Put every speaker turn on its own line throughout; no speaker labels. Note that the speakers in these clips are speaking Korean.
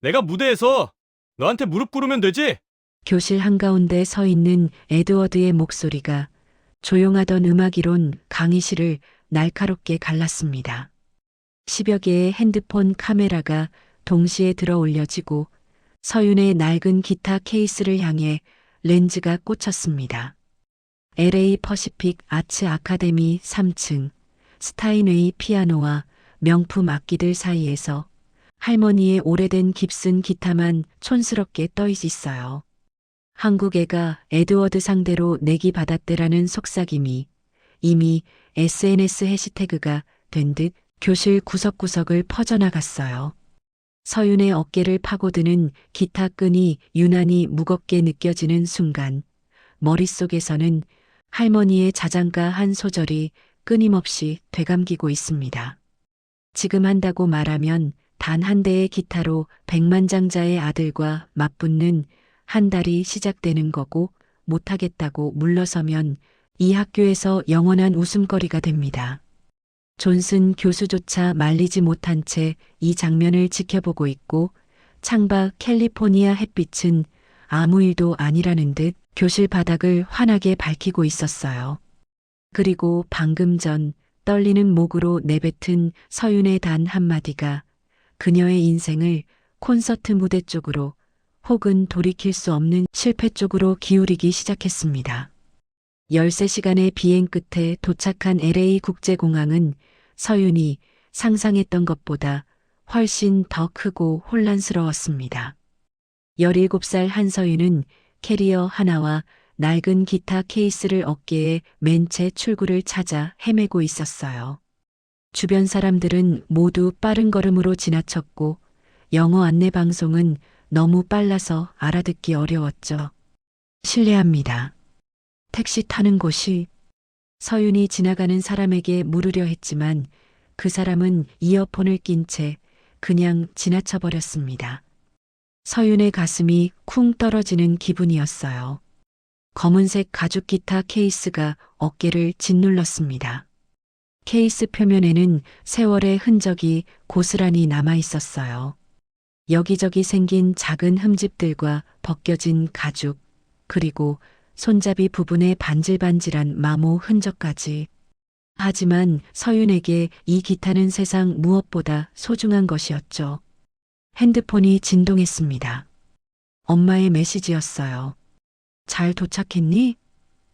내가 무대에서 너한테 무릎 꿇으면 되지?
교실 한가운데 서 있는 에드워드의 목소리가 조용하던 음악이론 강의실을 날카롭게 갈랐습니다. 10여 개의 핸드폰 카메라가 동시에 들어 올려지고 서윤의 낡은 기타 케이스를 향해 렌즈가 꽂혔습니다. LA 퍼시픽 아츠 아카데미 3층 스타인웨이 피아노와 명품 악기들 사이에서 할머니의 오래된 깁슨 기타만 촌스럽게 떠 있어요. 한국 애가 에드워드 상대로 내기 받았대라는 속삭임이 이미 SNS 해시태그가 된 듯 교실 구석구석을 퍼져나갔어요. 서윤의 어깨를 파고드는 기타 끈이 유난히 무겁게 느껴지는 순간 머릿속에서는 할머니의 자장가 한 소절이 끊임없이 되감기고 있습니다. 지금 한다고 말하면 단 한 대의 기타로 백만장자의 아들과 맞붙는 한 달이 시작되는 거고 못하겠다고 물러서면 이 학교에서 영원한 웃음거리가 됩니다. 존슨 교수조차 말리지 못한 채 이 장면을 지켜보고 있고 창밖 캘리포니아 햇빛은 아무 일도 아니라는 듯 교실 바닥을 환하게 밝히고 있었어요. 그리고 방금 전 떨리는 목으로 내뱉은 서윤의 단 한마디가 그녀의 인생을 콘서트 무대 쪽으로 혹은 돌이킬 수 없는 실패 쪽으로 기울이기 시작했습니다. 13시간의 비행 끝에 도착한 LA 국제공항은 서윤이 상상했던 것보다 훨씬 더 크고 혼란스러웠습니다. 17살 한서윤은 캐리어 하나와 낡은 기타 케이스를 어깨에 맨 채 출구를 찾아 헤매고 있었어요. 주변 사람들은 모두 빠른 걸음으로 지나쳤고 영어 안내 방송은 너무 빨라서 알아듣기 어려웠죠. 실례합니다. 택시 타는 곳이 서윤이 지나가는 사람에게 물으려 했지만 그 사람은 이어폰을 낀 채 그냥 지나쳐 버렸습니다. 서윤의 가슴이 쿵 떨어지는 기분이었어요. 검은색 가죽 기타 케이스가 어깨를 짓눌렀습니다. 케이스 표면에는 세월의 흔적이 고스란히 남아 있었어요. 여기저기 생긴 작은 흠집들과 벗겨진 가죽, 그리고 손잡이 부분의 반질반질한 마모 흔적까지. 하지만 서윤에게 이 기타는 세상 무엇보다 소중한 것이었죠. 핸드폰이 진동했습니다. 엄마의 메시지였어요. 잘 도착했니?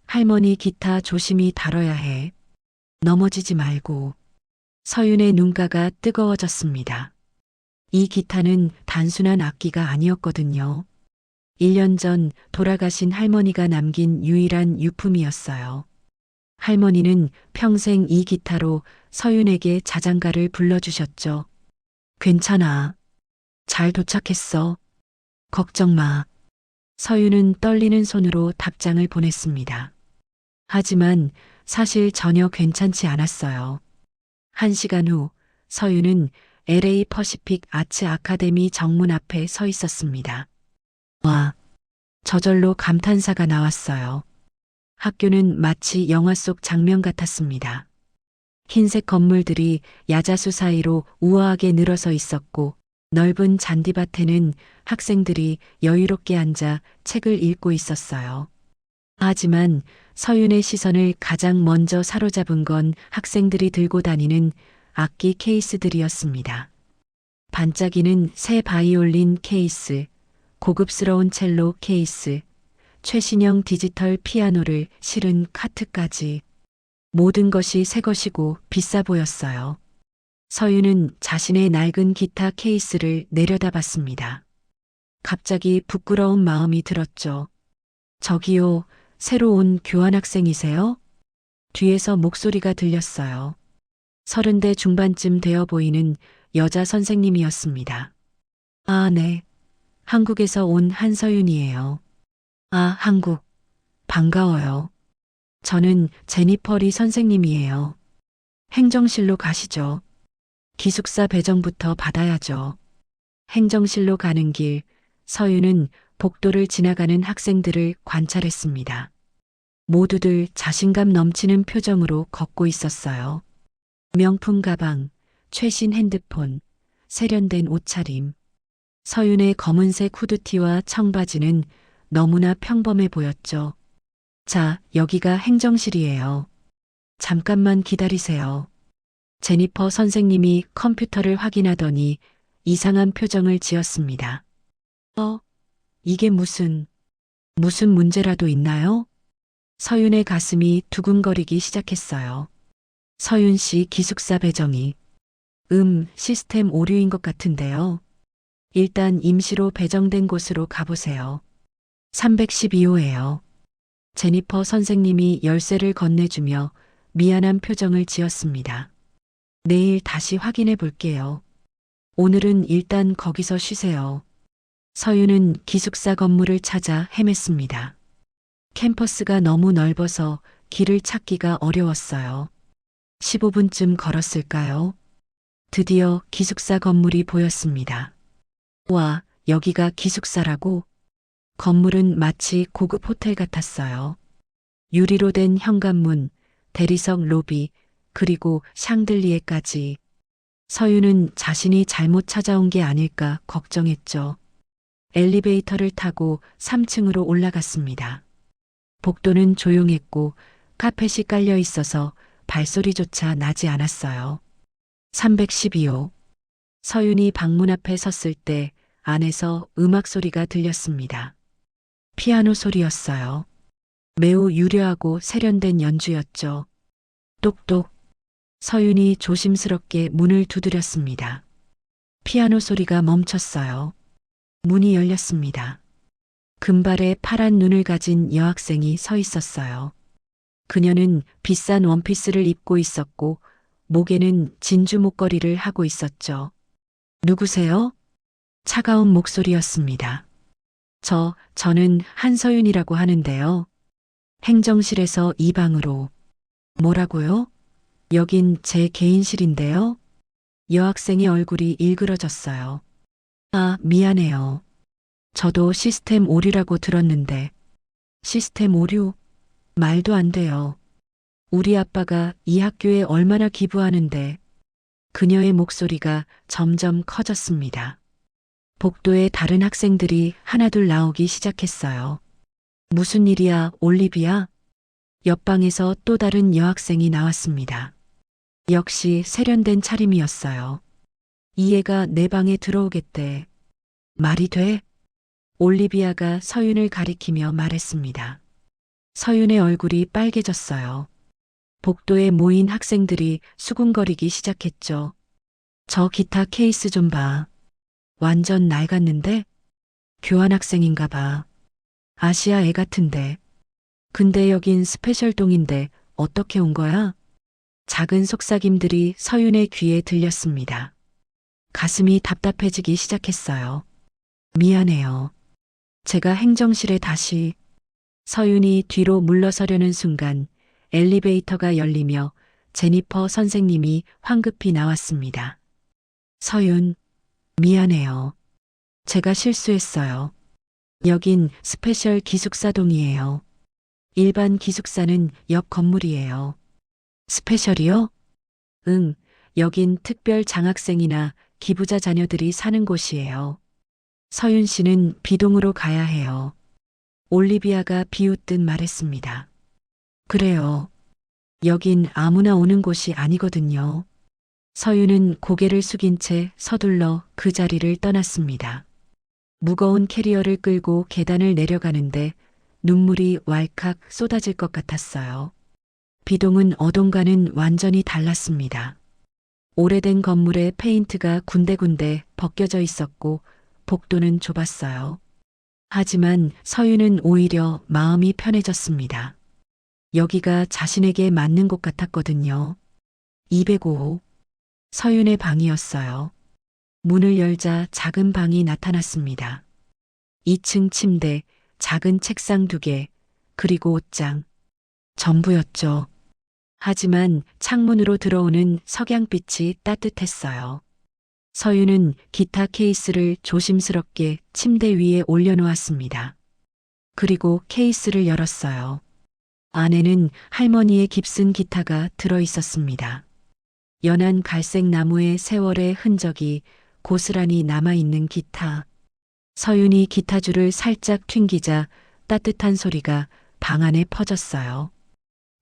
할머니 기타 조심히 다뤄야 해. 넘어지지 말고. 서윤의 눈가가 뜨거워졌습니다. 이 기타는 단순한 악기가 아니었거든요. 1년 전 돌아가신 할머니가 남긴 유일한 유품이었어요. 할머니는 평생 이 기타로 서윤에게 자장가를 불러주셨죠. 괜찮아. 잘 도착했어. 걱정 마. 서윤은 떨리는 손으로 답장을 보냈습니다. 하지만 사실 전혀 괜찮지 않았어요. 1시간 후 서윤은 LA 퍼시픽 아츠 아카데미 정문 앞에 서 있었습니다. 와, 저절로 감탄사가 나왔어요. 학교는 마치 영화 속 장면 같았습니다. 흰색 건물들이 야자수 사이로 우아하게 늘어서 있었고 넓은 잔디밭에는 학생들이 여유롭게 앉아 책을 읽고 있었어요. 하지만 서윤의 시선을 가장 먼저 사로잡은 건 학생들이 들고 다니는 악기 케이스들이었습니다. 반짝이는 새 바이올린 케이스, 고급스러운 첼로 케이스, 최신형 디지털 피아노를 실은 카트까지 모든 것이 새 것이고 비싸 보였어요. 서윤은 자신의 낡은 기타 케이스를 내려다봤습니다. 갑자기 부끄러운 마음이 들었죠. 저기요, 새로 온 교환학생이세요? 뒤에서 목소리가 들렸어요. 30대 중반쯤 되어 보이는 여자 선생님이었습니다. 아, 네. 한국에서 온 한서윤이에요. 아, 한국. 반가워요. 저는 제니퍼 리 선생님이에요. 행정실로 가시죠. 기숙사 배정부터 받아야죠. 행정실로 가는 길, 서윤은 복도를 지나가는 학생들을 관찰했습니다. 모두들 자신감 넘치는 표정으로 걷고 있었어요. 명품 가방, 최신 핸드폰, 세련된 옷차림. 서윤의 검은색 후드티와 청바지는 너무나 평범해 보였죠. 자, 여기가 행정실이에요. 잠깐만 기다리세요. 제니퍼 선생님이 컴퓨터를 확인하더니 이상한 표정을 지었습니다. 이게 무슨 문제라도 있나요? 서윤의 가슴이 두근거리기 시작했어요. 서윤 씨 기숙사 배정이 시스템 오류인 것 같은데요. 일단 임시로 배정된 곳으로 가보세요. 312호예요. 제니퍼 선생님이 열쇠를 건네주며 미안한 표정을 지었습니다. 내일 다시 확인해 볼게요. 오늘은 일단 거기서 쉬세요. 서윤은 기숙사 건물을 찾아 헤맸습니다. 캠퍼스가 너무 넓어서 길을 찾기가 어려웠어요. 15분쯤 걸었을까요? 드디어 기숙사 건물이 보였습니다. 와, 여기가 기숙사라고? 건물은 마치 고급 호텔 같았어요. 유리로 된 현관문, 대리석 로비, 그리고 샹들리에까지. 서윤은 자신이 잘못 찾아온 게 아닐까 걱정했죠. 엘리베이터를 타고 3층으로 올라갔습니다. 복도는 조용했고 카펫이 깔려 있어서 발소리조차 나지 않았어요. 312호. 서윤이 방문 앞에 섰을 때 안에서 음악 소리가 들렸습니다. 피아노 소리였어요. 매우 유려하고 세련된 연주였죠. 똑똑. 서윤이 조심스럽게 문을 두드렸습니다. 피아노 소리가 멈췄어요. 문이 열렸습니다. 금발의 파란 눈을 가진 여학생이 서 있었어요. 그녀는 비싼 원피스를 입고 있었고 목에는 진주 목걸이를 하고 있었죠. 누구세요? 차가운 목소리였습니다. 저는 한서윤이라고 하는데요. 행정실에서 이 방으로. 뭐라고요? 여긴 제 개인실인데요. 여학생의 얼굴이 일그러졌어요. 아, 미안해요. 저도 시스템 오류라고 들었는데. 시스템 오류? 말도 안 돼요. 우리 아빠가 이 학교에 얼마나 기부하는데. 그녀의 목소리가 점점 커졌습니다. 복도에 다른 학생들이 하나둘 나오기 시작했어요. 무슨 일이야, 올리비아? 옆방에서 또 다른 여학생이 나왔습니다. 역시 세련된 차림이었어요. 이 애가 내 방에 들어오겠대. 말이 돼? 올리비아가 서윤을 가리키며 말했습니다. 서윤의 얼굴이 빨개졌어요. 복도에 모인 학생들이 수군거리기 시작했죠. 저 기타 케이스 좀 봐. 완전 낡았는데? 교환학생인가 봐. 아시아 애 같은데. 근데 여긴 스페셜동인데 어떻게 온 거야? 작은 속삭임들이 서윤의 귀에 들렸습니다. 가슴이 답답해지기 시작했어요. 미안해요. 제가 행정실에 다시. 서윤이 뒤로 물러서려는 순간 엘리베이터가 열리며 제니퍼 선생님이 황급히 나왔습니다. 서윤, 미안해요. 제가 실수했어요. 여긴 스페셜 기숙사동이에요. 일반 기숙사는 옆 건물이에요. 스페셜이요? 응, 여긴 특별 장학생이나 기부자 자녀들이 사는 곳이에요. 서윤 씨는 B동으로 가야 해요. 올리비아가 비웃듯 말했습니다. 그래요. 여긴 아무나 오는 곳이 아니거든요. 서윤은 고개를 숙인 채 서둘러 그 자리를 떠났습니다. 무거운 캐리어를 끌고 계단을 내려가는데 눈물이 왈칵 쏟아질 것 같았어요. B동은 어딘가는 완전히 달랐습니다. 오래된 건물에 페인트가 군데군데 벗겨져 있었고 복도는 좁았어요. 하지만 서윤은 오히려 마음이 편해졌습니다. 여기가 자신에게 맞는 곳 같았거든요. 205호. 서윤의 방이었어요. 문을 열자 작은 방이 나타났습니다. 2층 침대, 작은 책상 2개, 그리고 옷장. 전부였죠. 하지만 창문으로 들어오는 석양빛이 따뜻했어요. 서윤은 기타 케이스를 조심스럽게 침대 위에 올려놓았습니다. 그리고 케이스를 열었어요. 안에는 할머니의 깁슨 기타가 들어 있었습니다. 연한 갈색 나무의 세월의 흔적이 고스란히 남아있는 기타. 서윤이 기타줄을 살짝 튕기자 따뜻한 소리가 방 안에 퍼졌어요.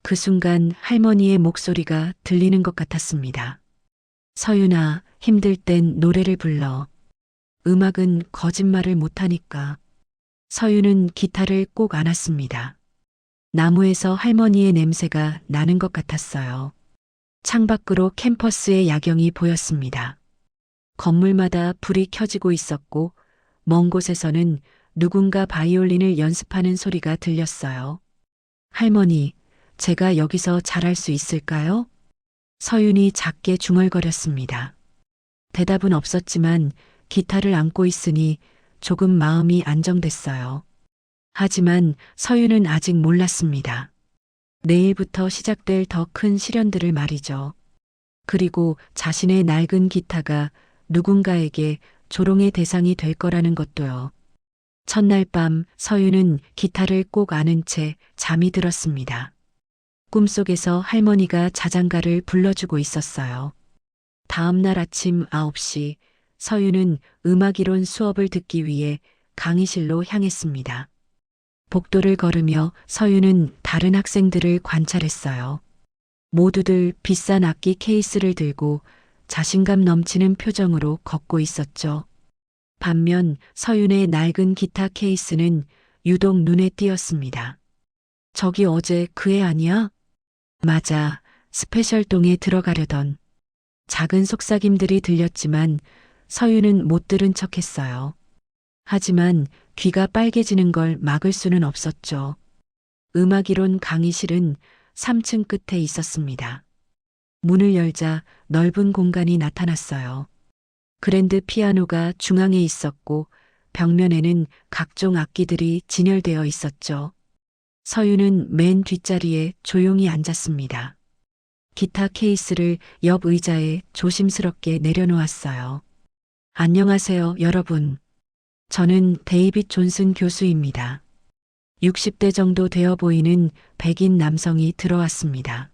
그 순간 할머니의 목소리가 들리는 것 같았습니다. 서윤아, 힘들 땐 노래를 불러. 음악은 거짓말을 못하니까. 서윤은 기타를 꼭 안았습니다. 나무에서 할머니의 냄새가 나는 것 같았어요. 창밖으로 캠퍼스의 야경이 보였습니다. 건물마다 불이 켜지고 있었고 먼 곳에서는 누군가 바이올린을 연습하는 소리가 들렸어요. 할머니, 제가 여기서 잘할 수 있을까요? 서윤이 작게 중얼거렸습니다. 대답은 없었지만 기타를 안고 있으니 조금 마음이 안정됐어요. 하지만 서윤은 아직 몰랐습니다. 내일부터 시작될 더 큰 시련들을 말이죠. 그리고 자신의 낡은 기타가 누군가에게 조롱의 대상이 될 거라는 것도요. 첫날 밤 서윤은 기타를 꼭 안은 채 잠이 들었습니다. 꿈속에서 할머니가 자장가를 불러주고 있었어요. 다음 날 아침 9시 서윤은 음악이론 수업을 듣기 위해 강의실로 향했습니다. 복도를 걸으며 서윤은 다른 학생들을 관찰했어요. 모두들 비싼 악기 케이스를 들고 자신감 넘치는 표정으로 걷고 있었죠. 반면 서윤의 낡은 기타 케이스는 유독 눈에 띄었습니다. 저기 어제 그 애 아니야? 맞아, 스페셜동에 들어가려던. 작은 속삭임들이 들렸지만 서윤은 못 들은 척했어요. 하지만 귀가 빨개지는 걸 막을 수는 없었죠. 음악이론 강의실은 3층 끝에 있었습니다. 문을 열자 넓은 공간이 나타났어요. 그랜드 피아노가 중앙에 있었고 벽면에는 각종 악기들이 진열되어 있었죠. 서윤은 맨 뒷자리에 조용히 앉았습니다. 기타 케이스를 옆 의자에 조심스럽게 내려놓았어요. 안녕하세요, 여러분. 저는 데이빗 존슨 교수입니다. 60대 정도 되어 보이는 백인 남성이 들어왔습니다.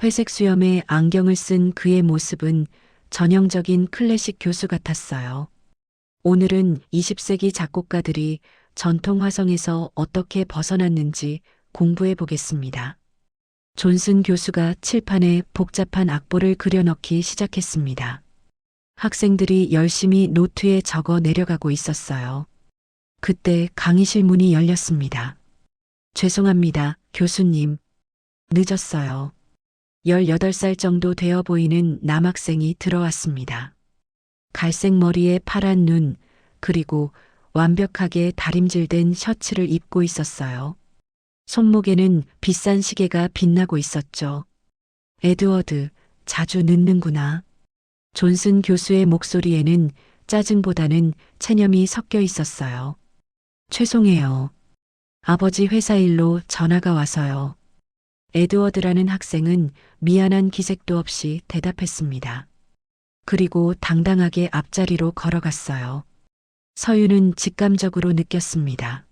회색 수염에 안경을 쓴 그의 모습은 전형적인 클래식 교수 같았어요. 오늘은 20세기 작곡가들이 전통 화성에서 어떻게 벗어났는지 공부해 보겠습니다. 존슨 교수가 칠판에 복잡한 악보를 그려넣기 시작했습니다. 학생들이 열심히 노트에 적어 내려가고 있었어요. 그때 강의실 문이 열렸습니다. 죄송합니다, 교수님. 늦었어요. 18살 정도 되어 보이는 남학생이 들어왔습니다. 갈색 머리에 파란 눈, 그리고 완벽하게 다림질된 셔츠를 입고 있었어요. 손목에는 비싼 시계가 빛나고 있었죠. 에드워드, 자주 늦는구나. 존슨 교수의 목소리에는 짜증보다는 체념이 섞여 있었어요. 죄송해요. 아버지 회사 일로 전화가 와서요. 에드워드라는 학생은 미안한 기색도 없이 대답했습니다. 그리고 당당하게 앞자리로 걸어갔어요. 서윤은 직감적으로 느꼈습니다.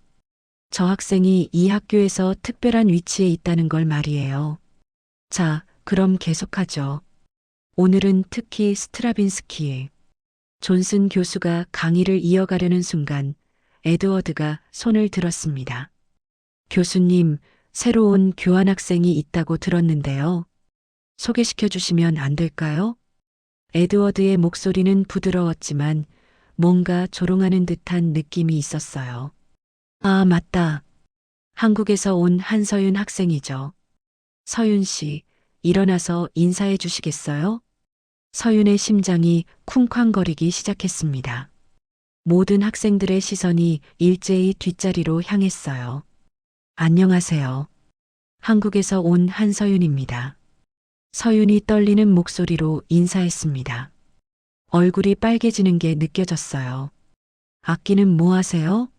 저 학생이 이 학교에서 특별한 위치에 있다는 걸 말이에요. 자, 그럼 계속하죠. 오늘은 특히 스트라빈스키. 존슨 교수가 강의를 이어가려는 순간 에드워드가 손을 들었습니다. 교수님, 새로운 교환학생이 있다고 들었는데요. 소개시켜 주시면 안 될까요? 에드워드의 목소리는 부드러웠지만 뭔가 조롱하는 듯한 느낌이 있었어요. 아, 맞다. 한국에서 온 한서윤 학생이죠. 서윤 씨, 일어나서 인사해 주시겠어요? 서윤의 심장이 쿵쾅거리기 시작했습니다. 모든 학생들의 시선이 일제히 뒷자리로 향했어요. 안녕하세요. 한국에서 온 한서윤입니다. 서윤이 떨리는 목소리로 인사했습니다. 얼굴이 빨개지는 게 느껴졌어요. 악기는 뭐 하세요?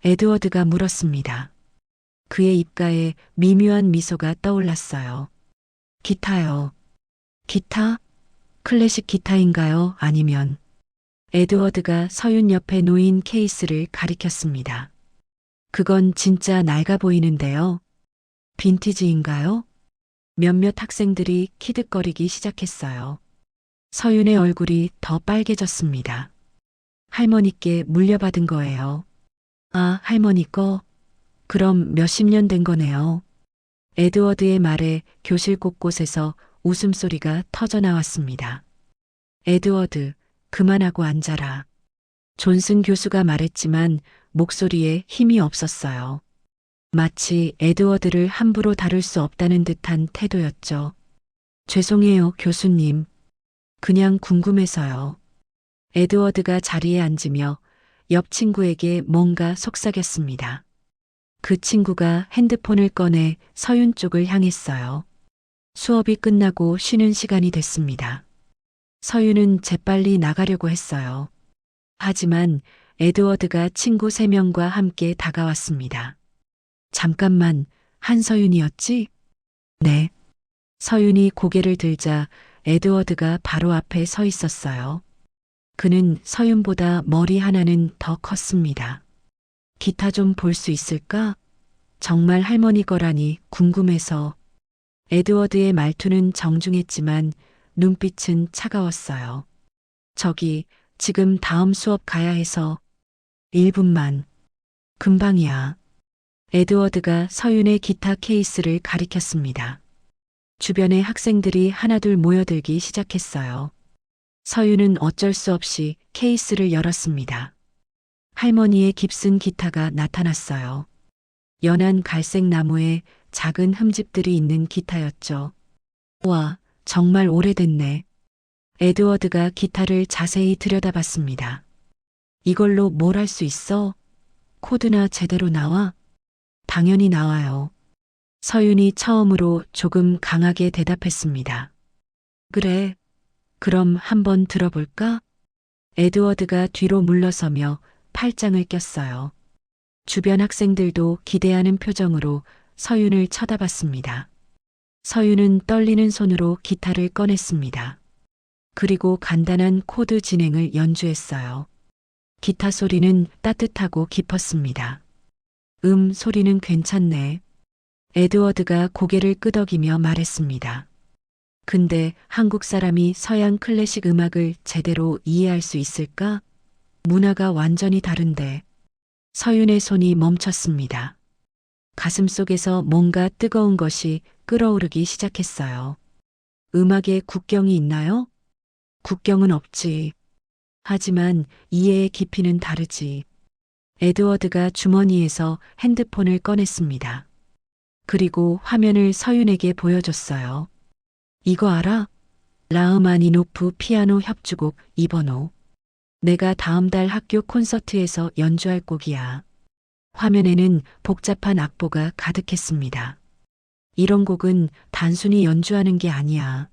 에드워드가 물었습니다. 그의 입가에 미묘한 미소가 떠올랐어요. 기타요. 기타? 클래식 기타인가요? 아니면? 에드워드가 서윤 옆에 놓인 케이스를 가리켰습니다. 그건 진짜 낡아 보이는데요. 빈티지인가요? 몇몇 학생들이 키득거리기 시작했어요. 서윤의 얼굴이 더 빨개졌습니다. 할머니께 물려받은 거예요. 아, 할머니 거? 그럼 몇십 년 된 거네요. 에드워드의 말에 교실 곳곳에서 웃음소리가 터져 나왔습니다. 에드워드, 그만하고 앉아라. 존슨 교수가 말했지만 목소리에 힘이 없었어요. 마치 에드워드를 함부로 다룰 수 없다는 듯한 태도였죠. 죄송해요, 교수님. 그냥 궁금해서요. 에드워드가 자리에 앉으며 옆 친구에게 뭔가 속삭였습니다. 그 친구가 핸드폰을 꺼내 서윤 쪽을 향했어요. 수업이 끝나고 쉬는 시간이 됐습니다. 서윤은 재빨리 나가려고 했어요. 하지만 에드워드가 친구 3명과 함께 다가왔습니다. 잠깐만, 한서윤이었지? 네. 서윤이 고개를 들자 에드워드가 바로 앞에 서 있었어요. 그는 서윤보다 머리 하나는 더 컸습니다. 기타 좀 볼 수 있을까? 정말 할머니 거라니 궁금해서. 에드워드의 말투는 정중했지만 눈빛은 차가웠어요. 저기, 지금 다음 수업 가야 해서 1분만. 금방이야. 에드워드가 서윤의 기타 케이스를 가리켰습니다. 주변의 학생들이 하나둘 모여들기 시작했어요. 서윤은 어쩔 수 없이 케이스를 열었습니다. 할머니의 깁슨 기타가 나타났어요. 연한 갈색 나무에 작은 흠집들이 있는 기타였죠. 와, 정말 오래됐네. 에드워드가 기타를 자세히 들여다봤습니다. 이걸로 뭘 할 수 있어? 코드나 제대로 나와? 당연히 나와요. 서윤이 처음으로 조금 강하게 대답했습니다. 그래, 그럼 한번 들어볼까? 에드워드가 뒤로 물러서며 팔짱을 꼈어요. 주변 학생들도 기대하는 표정으로 서윤을 쳐다봤습니다. 서윤은 떨리는 손으로 기타를 꺼냈습니다. 그리고 간단한 코드 진행을 연주했어요. 기타 소리는 따뜻하고 깊었습니다. 소리는 괜찮네. 에드워드가 고개를 끄덕이며 말했습니다. 근데 한국 사람이 서양 클래식 음악을 제대로 이해할 수 있을까? 문화가 완전히 다른데. 서윤의 손이 멈췄습니다. 가슴 속에서 뭔가 뜨거운 것이 끓어오르기 시작했어요. 음악에 국경이 있나요? 국경은 없지. 하지만 이해의 깊이는 다르지. 에드워드가 주머니에서 핸드폰을 꺼냈습니다. 그리고 화면을 서윤에게 보여줬어요. 이거 알아? 라흐마니노프 피아노 협주곡 2번호. 내가 다음 달 학교 콘서트에서 연주할 곡이야. 화면에는 복잡한 악보가 가득했습니다. 이런 곡은 단순히 연주하는 게 아니야.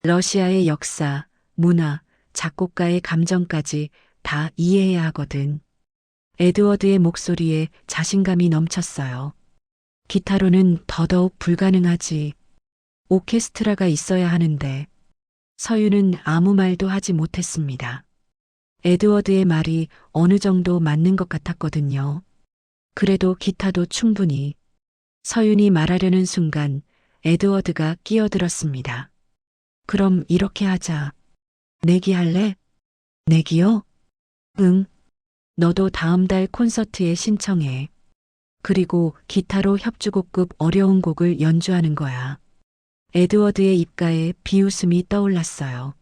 러시아의 역사, 문화, 작곡가의 감정까지 다 이해해야 하거든. 에드워드의 목소리에 자신감이 넘쳤어요. 기타로는 더더욱 불가능하지. 오케스트라가 있어야 하는데. 서윤은 아무 말도 하지 못했습니다. 에드워드의 말이 어느 정도 맞는 것 같았거든요. 그래도 기타도 충분히. 서윤이 말하려는 순간 에드워드가 끼어들었습니다. 그럼 이렇게 하자. 내기 할래? 내기요? 응. 너도 다음 달 콘서트에 신청해. 그리고 기타로 협주곡급 어려운 곡을 연주하는 거야. 에드워드의 입가에 비웃음이 떠올랐어요.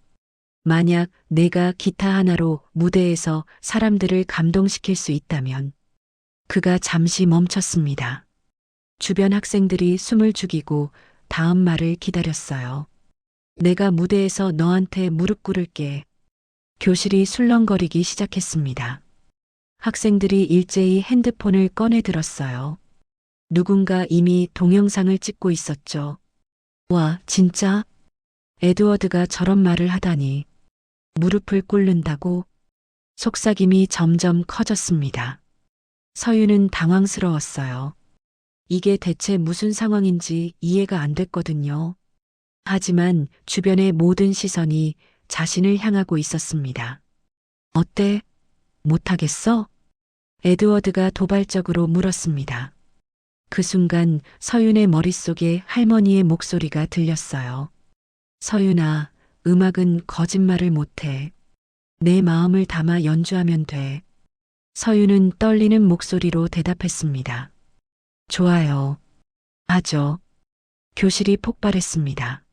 만약 내가 기타 하나로 무대에서 사람들을 감동시킬 수 있다면. 그가 잠시 멈췄습니다. 주변 학생들이 숨을 죽이고 다음 말을 기다렸어요. 내가 무대에서 너한테 무릎 꿇을게. 교실이 술렁거리기 시작했습니다. 학생들이 일제히 핸드폰을 꺼내 들었어요. 누군가 이미 동영상을 찍고 있었죠. 와, 진짜? 에드워드가 저런 말을 하다니. 무릎을 꿇는다고? 속삭임이 점점 커졌습니다. 서윤은 당황스러웠어요. 이게 대체 무슨 상황인지 이해가 안 됐거든요. 하지만 주변의 모든 시선이 자신을 향하고 있었습니다. 어때? 못하겠어? 에드워드가 도발적으로 물었습니다. 그 순간 서윤의 머릿속에 할머니의 목소리가 들렸어요. 서윤아, 음악은 거짓말을 못해. 내 마음을 담아 연주하면 돼. 서윤은 떨리는 목소리로 대답했습니다. 좋아요. 하죠. 교실이 폭발했습니다.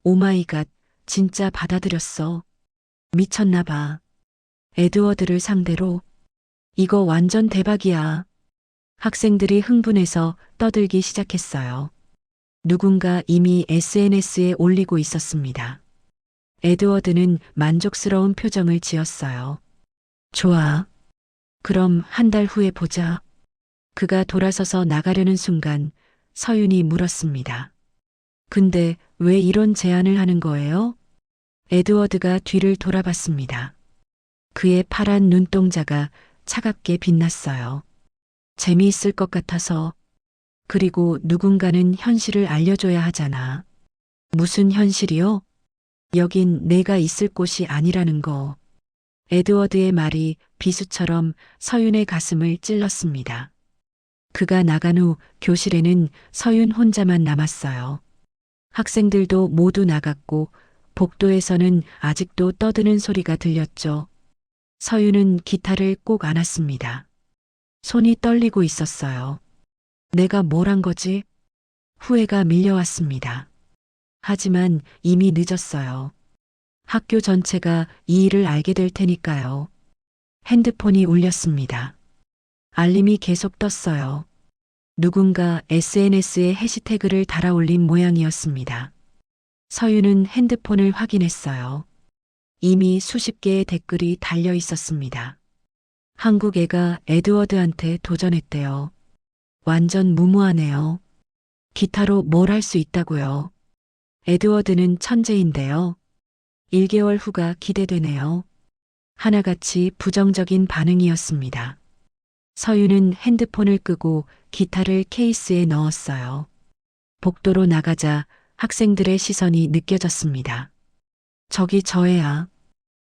오마이갓, 진짜 받아들였어. 미쳤나 봐. 에드워드를 상대로. 이거 완전 대박이야. 학생들이 흥분해서 떠들기 시작했어요. 누군가 이미 SNS에 올리고 있었습니다. 에드워드는 만족스러운 표정을 지었어요. 좋아. 그럼 한 달 후에 보자. 그가 돌아서서 나가려는 순간 서윤이 물었습니다. 근데 왜 이런 제안을 하는 거예요? 에드워드가 뒤를 돌아봤습니다. 그의 파란 눈동자가 차갑게 빛났어요. 재미있을 것 같아서. 그리고 누군가는 현실을 알려줘야 하잖아. 무슨 현실이요? 여긴 내가 있을 곳이 아니라는 거. 에드워드의 말이 비수처럼 서윤의 가슴을 찔렀습니다. 그가 나간 후 교실에는 서윤 혼자만 남았어요. 학생들도 모두 나갔고 복도에서는 아직도 떠드는 소리가 들렸죠. 서윤은 기타를 꼭 안았습니다. 손이 떨리고 있었어요. 내가 뭘 한 거지? 후회가 밀려왔습니다. 하지만 이미 늦었어요. 학교 전체가 이 일을 알게 될 테니까요. 핸드폰이 울렸습니다. 알림이 계속 떴어요. 누군가 SNS에 해시태그를 달아올린 모양이었습니다. 서윤은 핸드폰을 확인했어요. 이미 수십 개의 댓글이 달려 있었습니다. 한국 애가 에드워드한테 도전했대요. 완전 무모하네요. 기타로 뭘 할 수 있다고요. 에드워드는 천재인데요. 1개월 후가 기대되네요. 하나같이 부정적인 반응이었습니다. 서윤은 핸드폰을 끄고 기타를 케이스에 넣었어요. 복도로 나가자 학생들의 시선이 느껴졌습니다. 저기 저 애야.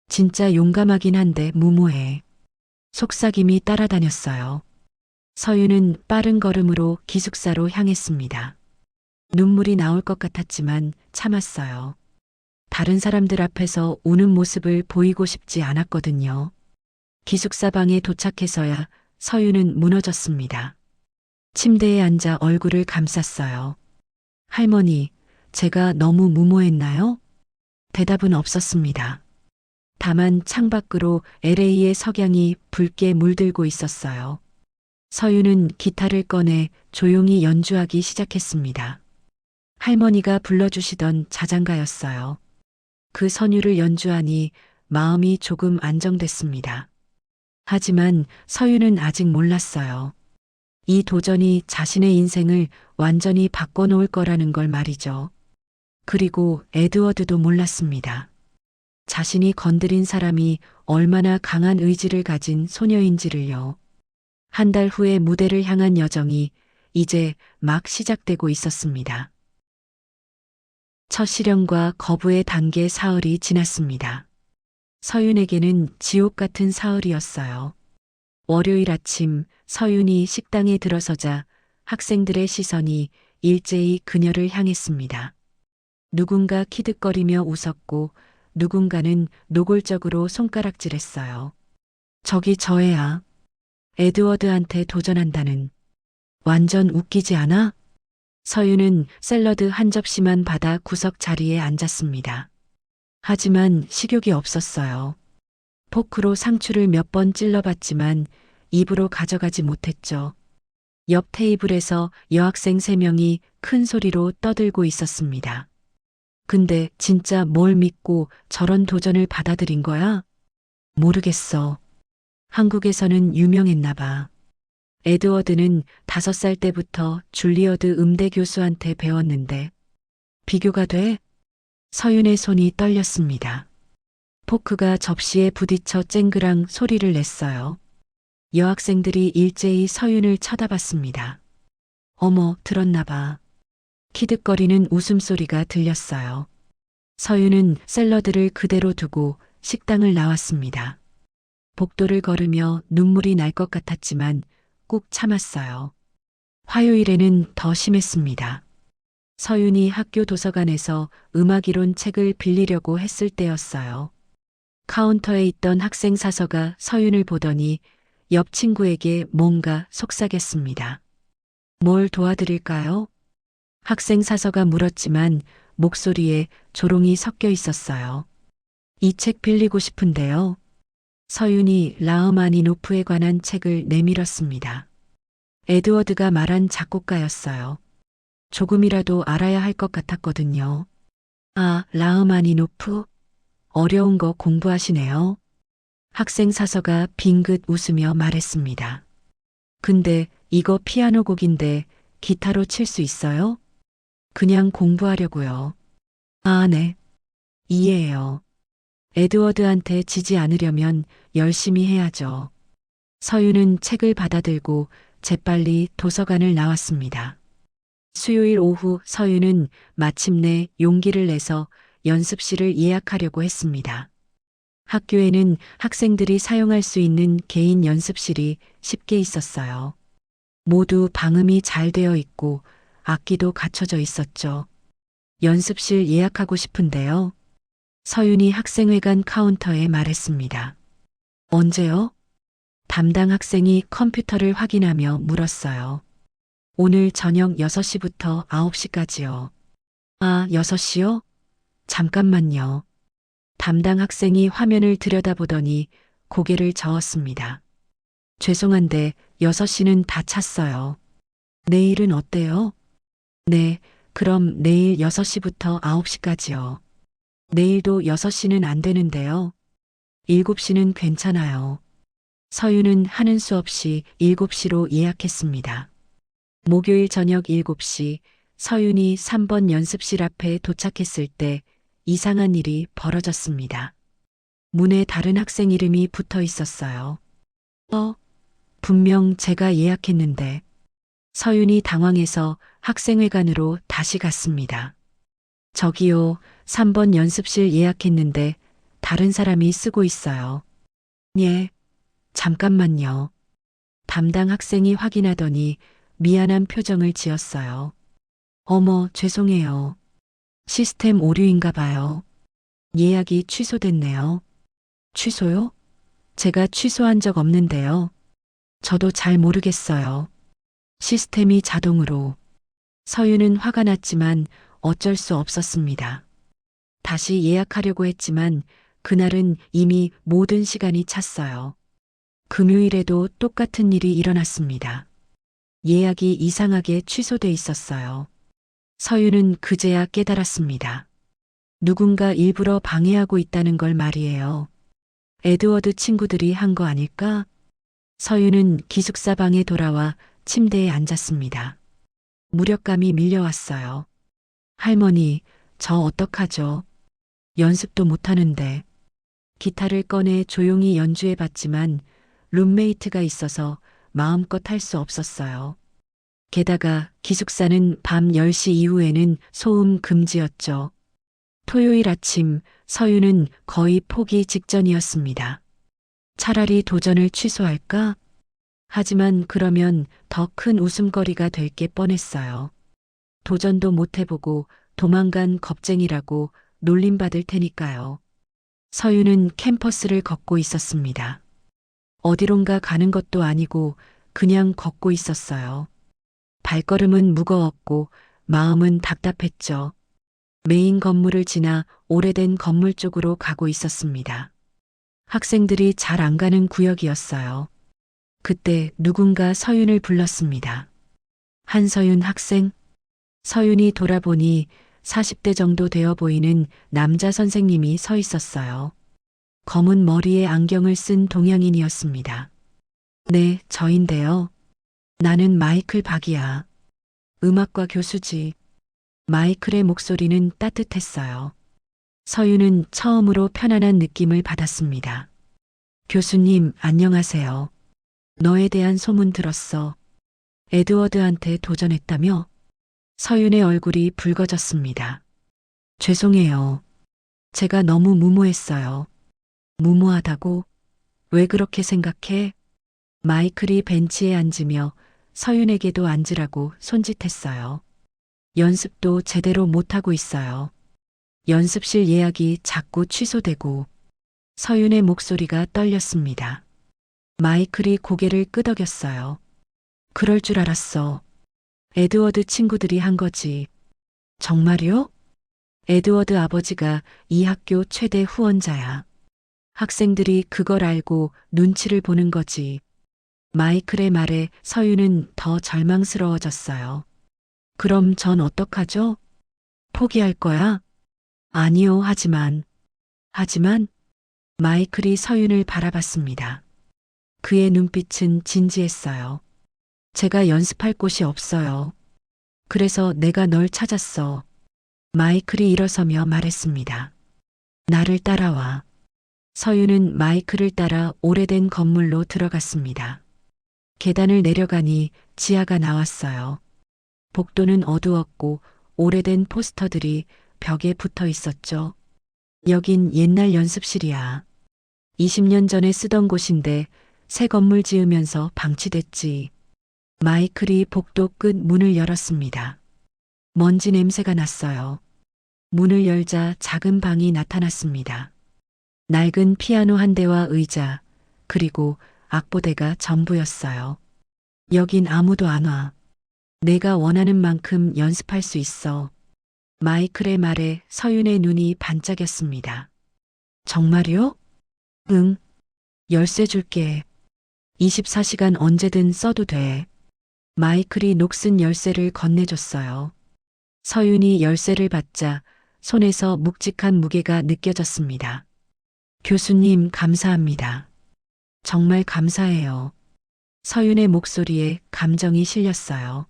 진짜 용감하긴 한데 무모해. 속삭임이 따라다녔어요. 서윤은 빠른 걸음으로 기숙사로 향했습니다. 눈물이 나올 것 같았지만 참았어요. 다른 사람들 앞에서 우는 모습을 보이고 싶지 않았거든요. 기숙사 방에 도착해서야 서윤은 무너졌습니다. 침대에 앉아 얼굴을 감쌌어요. 할머니, 제가 너무 무모했나요? 대답은 없었습니다. 다만 창밖으로 LA의 석양이 붉게 물들고 있었어요. 서윤은 기타를 꺼내 조용히 연주하기 시작했습니다. 할머니가 불러주시던 자장가였어요. 그 선율을 연주하니 마음이 조금 안정됐습니다. 하지만 서윤은 아직 몰랐어요. 이 도전이 자신의 인생을 완전히 바꿔놓을 거라는 걸 말이죠. 그리고 에드워드도 몰랐습니다. 자신이 건드린 사람이 얼마나 강한 의지를 가진 소녀인지를요. 한 달 후에 무대를 향한 여정이 이제 막 시작되고 있었습니다. 첫 시련과 거부의 단계 사흘이 지났습니다. 서윤에게는 지옥 같은 사흘이었어요. 월요일 아침 서윤이 식당에 들어서자 학생들의 시선이 일제히 그녀를 향했습니다. 누군가 키득거리며 웃었고 누군가는 노골적으로 손가락질했어요. 저기 저 애야. 에드워드한테 도전한다는. 완전 웃기지 않아? 서윤은 샐러드 한 접시만 받아 구석 자리에 앉았습니다. 하지만 식욕이 없었어요. 포크로 상추를 몇 번 찔러봤지만 입으로 가져가지 못했죠. 옆 테이블에서 여학생 3명이 큰 소리로 떠들고 있었습니다. 근데 진짜 뭘 믿고 저런 도전을 받아들인 거야? 모르겠어. 한국에서는 유명했나 봐. 에드워드는 5살 때부터 줄리어드 음대 교수한테 배웠는데 비교가 돼? 서윤의 손이 떨렸습니다. 포크가 접시에 부딪혀 쨍그랑 소리를 냈어요. 여학생들이 일제히 서윤을 쳐다봤습니다. 어머, 들었나 봐. 키득거리는 웃음소리가 들렸어요. 서윤은 샐러드를 그대로 두고 식당을 나왔습니다. 복도를 걸으며 눈물이 날 것 같았지만 꾹 참았어요. 화요일에는 더 심했습니다. 서윤이 학교 도서관에서 음악이론 책을 빌리려고 했을 때였어요. 카운터에 있던 학생 사서가 서윤을 보더니 옆 친구에게 뭔가 속삭였습니다. 뭘 도와드릴까요? 학생 사서가 물었지만 목소리에 조롱이 섞여 있었어요. 이 책 빌리고 싶은데요. 서윤이 라흐마니노프에 관한 책을 내밀었습니다. 에드워드가 말한 작곡가였어요. 조금이라도 알아야 할 것 같았거든요. 아, 라흐마니노프? 어려운 거 공부하시네요. 학생 사서가 빙긋 웃으며 말했습니다. 근데 이거 피아노 곡인데 기타로 칠 수 있어요? 그냥 공부하려고요. 아, 네. 이해해요. 에드워드한테 지지 않으려면 열심히 해야죠. 서윤은 책을 받아들고 재빨리 도서관을 나왔습니다. 수요일 오후 서윤은 마침내 용기를 내서 연습실을 예약하려고 했습니다. 학교에는 학생들이 사용할 수 있는 개인 연습실이 쉽게 있었어요. 모두 방음이 잘 되어 있고 악기도 갖춰져 있었죠. 연습실 예약하고 싶은데요. 서윤이 학생회관 카운터에 말했습니다. 언제요? 담당 학생이 컴퓨터를 확인하며 물었어요. 오늘 저녁 6시부터 9시까지요. 아, 6시요? 잠깐만요. 담당 학생이 화면을 들여다보더니 고개를 저었습니다. 죄송한데 6시는 다 찼어요. 내일은 어때요? 네, 그럼 내일 6시부터 9시까지요. 내일도 6시는 안 되는데요. 7시는 괜찮아요. 서윤은 하는 수 없이 7시로 예약했습니다. 목요일 저녁 7시 서윤이 3번 연습실 앞에 도착했을 때 이상한 일이 벌어졌습니다. 문에 다른 학생 이름이 붙어 있었어요. 분명 제가 예약했는데. 서윤이 당황해서 학생회관으로 다시 갔습니다. 저기요, 3번 연습실 예약했는데 다른 사람이 쓰고 있어요. 예, 잠깐만요. 담당 학생이 확인하더니 미안한 표정을 지었어요. 어머, 죄송해요. 시스템 오류인가 봐요. 예약이 취소됐네요. 취소요? 제가 취소한 적 없는데요. 저도 잘 모르겠어요. 시스템이 자동으로. 서윤은 화가 났지만 어쩔 수 없었습니다. 다시 예약하려고 했지만 그날은 이미 모든 시간이 찼어요. 금요일에도 똑같은 일이 일어났습니다. 예약이 이상하게 취소돼 있었어요. 서윤은 그제야 깨달았습니다. 누군가 일부러 방해하고 있다는 걸 말이에요. 에드워드 친구들이 한 거 아닐까? 서윤은 기숙사 방에 돌아와 침대에 앉았습니다. 무력감이 밀려왔어요. 할머니, 저 어떡하죠? 연습도 못하는데. 기타를 꺼내 조용히 연주해 봤지만 룸메이트가 있어서 마음껏 할 수 없었어요. 게다가 기숙사는 밤 10시 이후에는 소음 금지였죠. 토요일 아침 서윤은 거의 포기 직전이었습니다. 차라리 도전을 취소할까? 하지만 그러면 더 큰 웃음거리가 될 게 뻔했어요. 도전도 못 해보고 도망간 겁쟁이라고 놀림받을 테니까요. 서윤은 캠퍼스를 걷고 있었습니다. 어디론가 가는 것도 아니고 그냥 걷고 있었어요. 발걸음은 무거웠고 마음은 답답했죠. 메인 건물을 지나 오래된 건물 쪽으로 가고 있었습니다. 학생들이 잘 안 가는 구역이었어요. 그때 누군가 서윤을 불렀습니다. 한서윤 학생? 서윤이 돌아보니 40대 정도 되어 보이는 남자 선생님이 서 있었어요. 검은 머리에 안경을 쓴 동양인이었습니다. 네, 저인데요. 나는 마이클 박이야. 음악과 교수지. 마이클의 목소리는 따뜻했어요. 서윤은 처음으로 편안한 느낌을 받았습니다. 교수님, 안녕하세요. 너에 대한 소문 들었어. 에드워드한테 도전했다며? 서윤의 얼굴이 붉어졌습니다. 죄송해요. 제가 너무 무모했어요. 무모하다고? 왜 그렇게 생각해? 마이클이 벤치에 앉으며 서윤에게도 앉으라고 손짓했어요. 연습도 제대로 못하고 있어요. 연습실 예약이 자꾸 취소되고 서윤의 목소리가 떨렸습니다. 마이클이 고개를 끄덕였어요. 그럴 줄 알았어. 에드워드 친구들이 한 거지. 정말요? 에드워드 아버지가 이 학교 최대 후원자야. 학생들이 그걸 알고 눈치를 보는 거지. 마이클의 말에 서윤은 더 절망스러워졌어요. 그럼 전 어떡하죠? 포기할 거야? 아니요, 하지만, 마이클이 서윤을 바라봤습니다. 그의 눈빛은 진지했어요. 제가 연습할 곳이 없어요. 그래서 내가 널 찾았어. 마이클이 일어서며 말했습니다. 나를 따라와. 서윤은 마이클을 따라 오래된 건물로 들어갔습니다. 계단을 내려가니 지하가 나왔어요. 복도는 어두웠고 오래된 포스터들이 벽에 붙어 있었죠. 여긴 옛날 연습실이야. 20년 전에 쓰던 곳인데 새 건물 지으면서 방치됐지. 마이클이 복도 끝 문을 열었습니다. 먼지 냄새가 났어요. 문을 열자 작은 방이 나타났습니다. 낡은 피아노 한 대와 의자, 그리고 악보대가 전부였어요. 여긴 아무도 안 와. 내가 원하는 만큼 연습할 수 있어. 마이클의 말에 서윤의 눈이 반짝였습니다. 정말요? 응. 열쇠 줄게. 24시간 언제든 써도 돼. 마이클이 녹슨 열쇠를 건네줬어요. 서윤이 열쇠를 받자 손에서 묵직한 무게가 느껴졌습니다. 교수님, 감사합니다. 정말 감사해요. 서윤의 목소리에 감정이 실렸어요.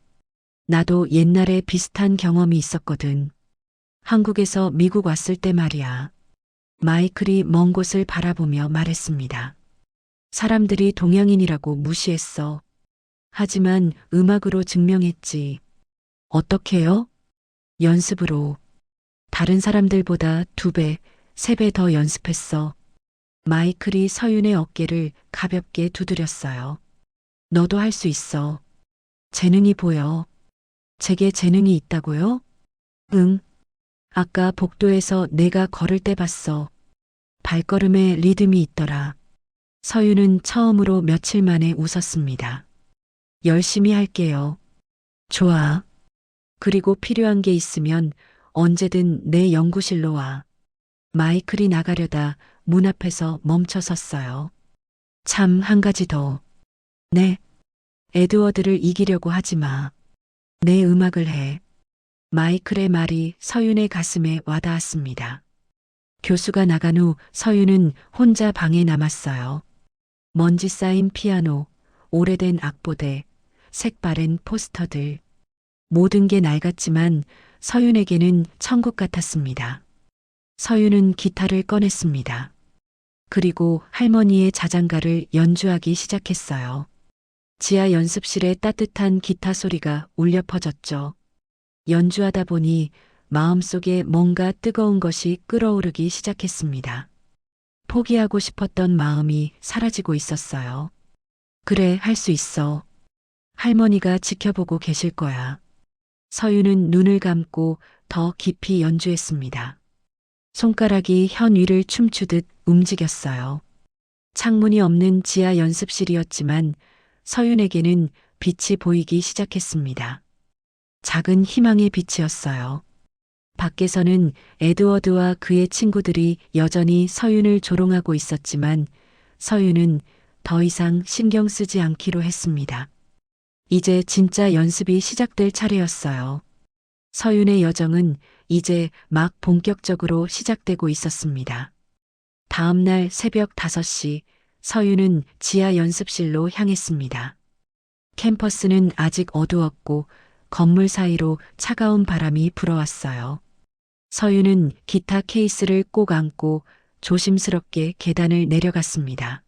나도 옛날에 비슷한 경험이 있었거든. 한국에서 미국 왔을 때 말이야. 마이클이 먼 곳을 바라보며 말했습니다. 사람들이 동양인이라고 무시했어. 하지만 음악으로 증명했지. 어떻게요? 연습으로. 다른 사람들보다 2배, 3배 더 연습했어. 마이클이 서윤의 어깨를 가볍게 두드렸어요. 너도 할 수 있어. 재능이 보여. 제게 재능이 있다고요? 응. 아까 복도에서 내가 걸을 때 봤어. 발걸음에 리듬이 있더라. 서윤은 처음으로 며칠 만에 웃었습니다. 열심히 할게요. 좋아. 그리고 필요한 게 있으면 언제든 내 연구실로 와. 마이클이 나가려다 문 앞에서 멈춰 섰어요. 참, 한 가지 더. 네. 에드워드를 이기려고 하지 마. 내 음악을 해. 마이클의 말이 서윤의 가슴에 와닿았습니다. 교수가 나간 후 서윤은 혼자 방에 남았어요. 먼지 쌓인 피아노, 오래된 악보대, 색바랜 포스터들. 모든 게 낡았지만 서윤에게는 천국 같았습니다. 서윤은 기타를 꺼냈습니다. 그리고 할머니의 자장가를 연주하기 시작했어요. 지하 연습실의 따뜻한 기타 소리가 울려 퍼졌죠. 연주하다 보니 마음속에 뭔가 뜨거운 것이 끓어오르기 시작했습니다. 포기하고 싶었던 마음이 사라지고 있었어요. 그래, 할 수 있어. 할머니가 지켜보고 계실 거야. 서윤은 눈을 감고 더 깊이 연주했습니다. 손가락이 현 위를 춤추듯 움직였어요. 창문이 없는 지하 연습실이었지만 서윤에게는 빛이 보이기 시작했습니다. 작은 희망의 빛이었어요. 밖에서는 에드워드와 그의 친구들이 여전히 서윤을 조롱하고 있었지만 서윤은 더 이상 신경 쓰지 않기로 했습니다. 이제 진짜 연습이 시작될 차례였어요. 서윤의 여정은 이제 막 본격적으로 시작되고 있었습니다. 다음 날 새벽 5시 서윤은 지하 연습실로 향했습니다. 캠퍼스는 아직 어두웠고 건물 사이로 차가운 바람이 불어왔어요. 서윤은 기타 케이스를 꼭 안고 조심스럽게 계단을 내려갔습니다.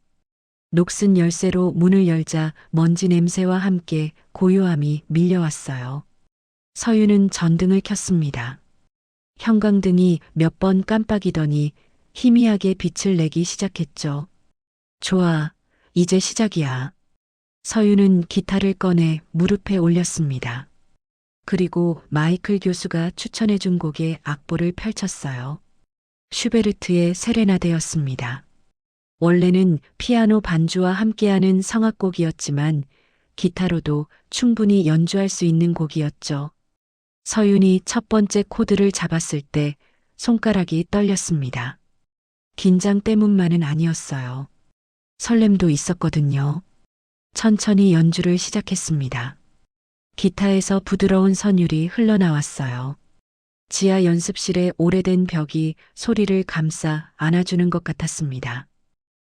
녹슨 열쇠로 문을 열자 먼지 냄새와 함께 고요함이 밀려왔어요. 서윤은 전등을 켰습니다. 형광등이 몇 번 깜빡이더니 희미하게 빛을 내기 시작했죠. 좋아, 이제 시작이야. 서윤은 기타를 꺼내 무릎에 올렸습니다. 그리고 마이클 교수가 추천해준 곡의 악보를 펼쳤어요. 슈베르트의 세레나데였습니다. 원래는 피아노 반주와 함께하는 성악곡이었지만 기타로도 충분히 연주할 수 있는 곡이었죠. 서윤이 첫 번째 코드를 잡았을 때 손가락이 떨렸습니다. 긴장 때문만은 아니었어요. 설렘도 있었거든요. 천천히 연주를 시작했습니다. 기타에서 부드러운 선율이 흘러나왔어요. 지하 연습실의 오래된 벽이 소리를 감싸 안아주는 것 같았습니다.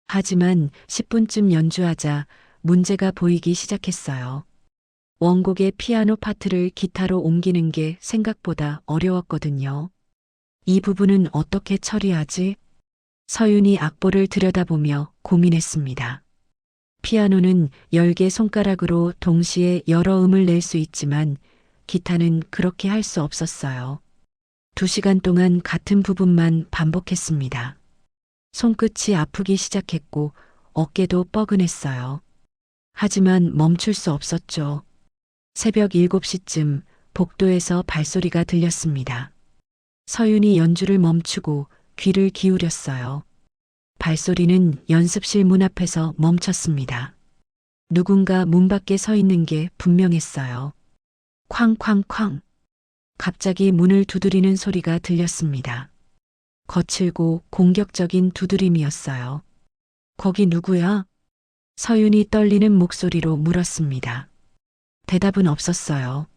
하지만 10분쯤 연주하자 문제가 보이기 시작했어요. 원곡의 피아노 파트를 기타로 옮기는 게 생각보다 어려웠거든요. 이 부분은 어떻게 처리하지? 서윤이 악보를 들여다보며 고민했습니다. 피아노는 10개 손가락으로 동시에 여러 음을 낼 수 있지만 기타는 그렇게 할 수 없었어요. 2시간 동안 같은 부분만 반복했습니다. 손끝이 아프기 시작했고 어깨도 뻐근했어요. 하지만 멈출 수 없었죠. 새벽 7시쯤 복도에서 발소리가 들렸습니다. 서윤이 연주를 멈추고 귀를 기울였어요. 발소리는 연습실 문 앞에서 멈췄습니다. 누군가 문 밖에 서 있는 게 분명했어요. 쾅쾅쾅. 갑자기 문을 두드리는 소리가 들렸습니다. 거칠고 공격적인 두드림이었어요. 거기 누구야? 서윤이 떨리는 목소리로 물었습니다. 대답은 없었어요.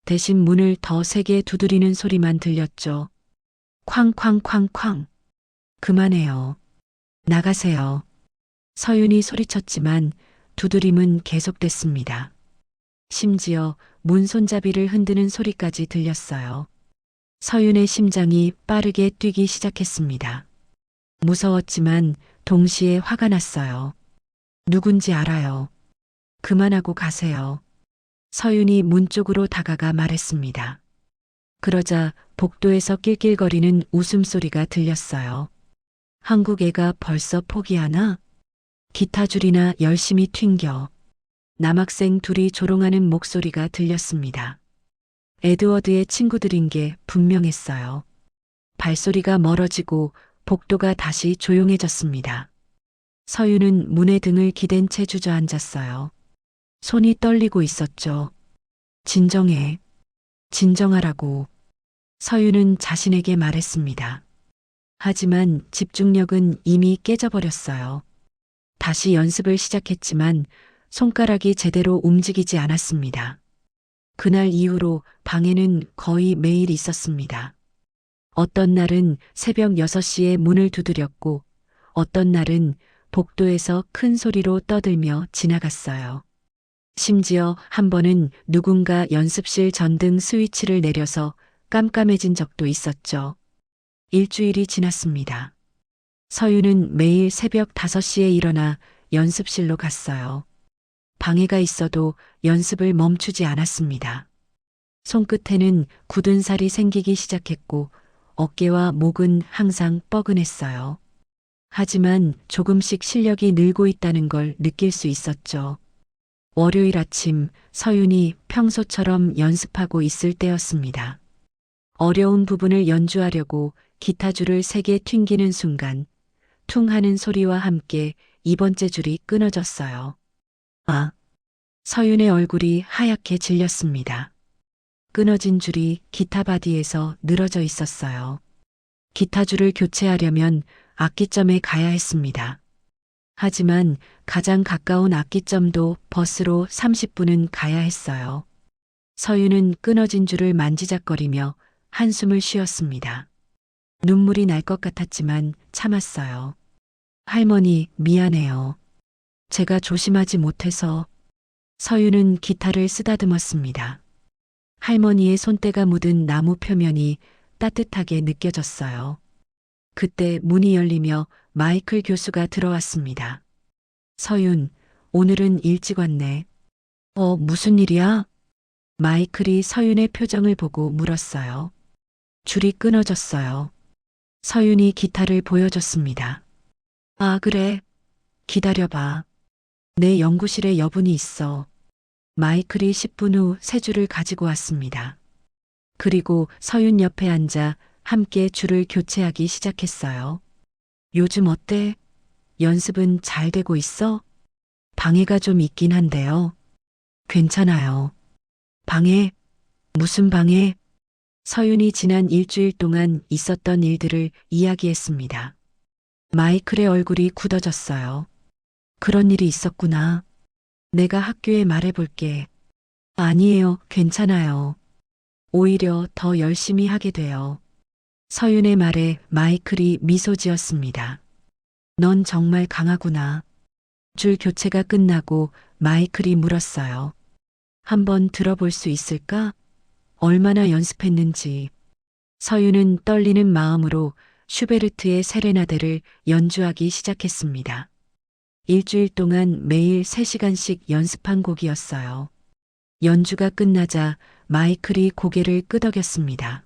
대신 문을 더 세게 두드리는 소리만 들렸죠. 쾅쾅쾅쾅. 그만해요. 나가세요. 서윤이 소리쳤지만 두드림은 계속됐습니다. 심지어 문 손잡이를 흔드는 소리까지 들렸어요. 서윤의 심장이 빠르게 뛰기 시작했습니다. 무서웠지만 동시에 화가 났어요. 누군지 알아요. 그만하고 가세요. 서윤이 문 쪽으로 다가가 말했습니다. 그러자 복도에서 낄낄거리는 웃음소리가 들렸어요. 한국 애가 벌써 포기하나? 기타 줄이나 열심히 튕겨. 남학생 둘이 조롱하는 목소리가 들렸습니다. 에드워드의 친구들인 게 분명했어요. 발소리가 멀어지고 복도가 다시 조용해졌습니다. 서윤은 문에 등을 기댄 채 주저앉았어요. 손이 떨리고 있었죠. 진정해. 진정하라고. 서윤은 자신에게 말했습니다. 하지만 집중력은 이미 깨져버렸어요. 다시 연습을 시작했지만 손가락이 제대로 움직이지 않았습니다. 그날 이후로 방에는 거의 매일 있었습니다. 어떤 날은 새벽 6시에 문을 두드렸고 어떤 날은 복도에서 큰 소리로 떠들며 지나갔어요. 심지어 한 번은 누군가 연습실 전등 스위치를 내려서 깜깜해진 적도 있었죠. 일주일이 지났습니다. 서윤은 매일 새벽 5시에 일어나 연습실로 갔어요. 방해가 있어도 연습을 멈추지 않았습니다. 손끝에는 굳은 살이 생기기 시작했고 어깨와 목은 항상 뻐근했어요. 하지만 조금씩 실력이 늘고 있다는 걸 느낄 수 있었죠. 월요일 아침 서윤이 평소처럼 연습하고 있을 때였습니다. 어려운 부분을 연주하려고 기타줄을 3개 튕기는 순간 퉁 하는 소리와 함께 2번째 줄이 끊어졌어요. 아! 서윤의 얼굴이 하얗게 질렸습니다. 끊어진 줄이 기타 바디에서 늘어져 있었어요. 기타줄을 교체하려면 악기점에 가야 했습니다. 하지만 가장 가까운 악기점도 버스로 30분은 가야 했어요. 서윤은 끊어진 줄을 만지작거리며 한숨을 쉬었습니다. 눈물이 날 것 같았지만 참았어요. 할머니, 미안해요. 제가 조심하지 못해서. 서윤은 기타를 쓰다듬었습니다. 할머니의 손때가 묻은 나무 표면이 따뜻하게 느껴졌어요. 그때 문이 열리며 마이클 교수가 들어왔습니다. 서윤, 오늘은 일찍 왔네. 무슨 일이야? 마이클이 서윤의 표정을 보고 물었어요. 줄이 끊어졌어요. 서윤이 기타를 보여줬습니다. 아, 그래. 기다려봐. 내 연구실에 여분이 있어. 마이클이 10분 후 새 줄을 가지고 왔습니다. 그리고 서윤 옆에 앉아 함께 줄을 교체하기 시작했어요. 요즘 어때? 연습은 잘 되고 있어? 방해가 좀 있긴 한데요. 괜찮아요. 방해? 무슨 방해? 서윤이 지난 일주일 동안 있었던 일들을 이야기했습니다. 마이클의 얼굴이 굳어졌어요. 그런 일이 있었구나. 내가 학교에 말해볼게. 아니에요. 괜찮아요. 오히려 더 열심히 하게 돼요. 서윤의 말에 마이클이 미소 지었습니다. 넌 정말 강하구나. 줄 교체가 끝나고 마이클이 물었어요. 한번 들어볼 수 있을까? 얼마나 연습했는지. 서윤은 떨리는 마음으로 슈베르트의 세레나데를 연주하기 시작했습니다. 일주일 동안 매일 3시간씩 연습한 곡이었어요. 연주가 끝나자 마이클이 고개를 끄덕였습니다.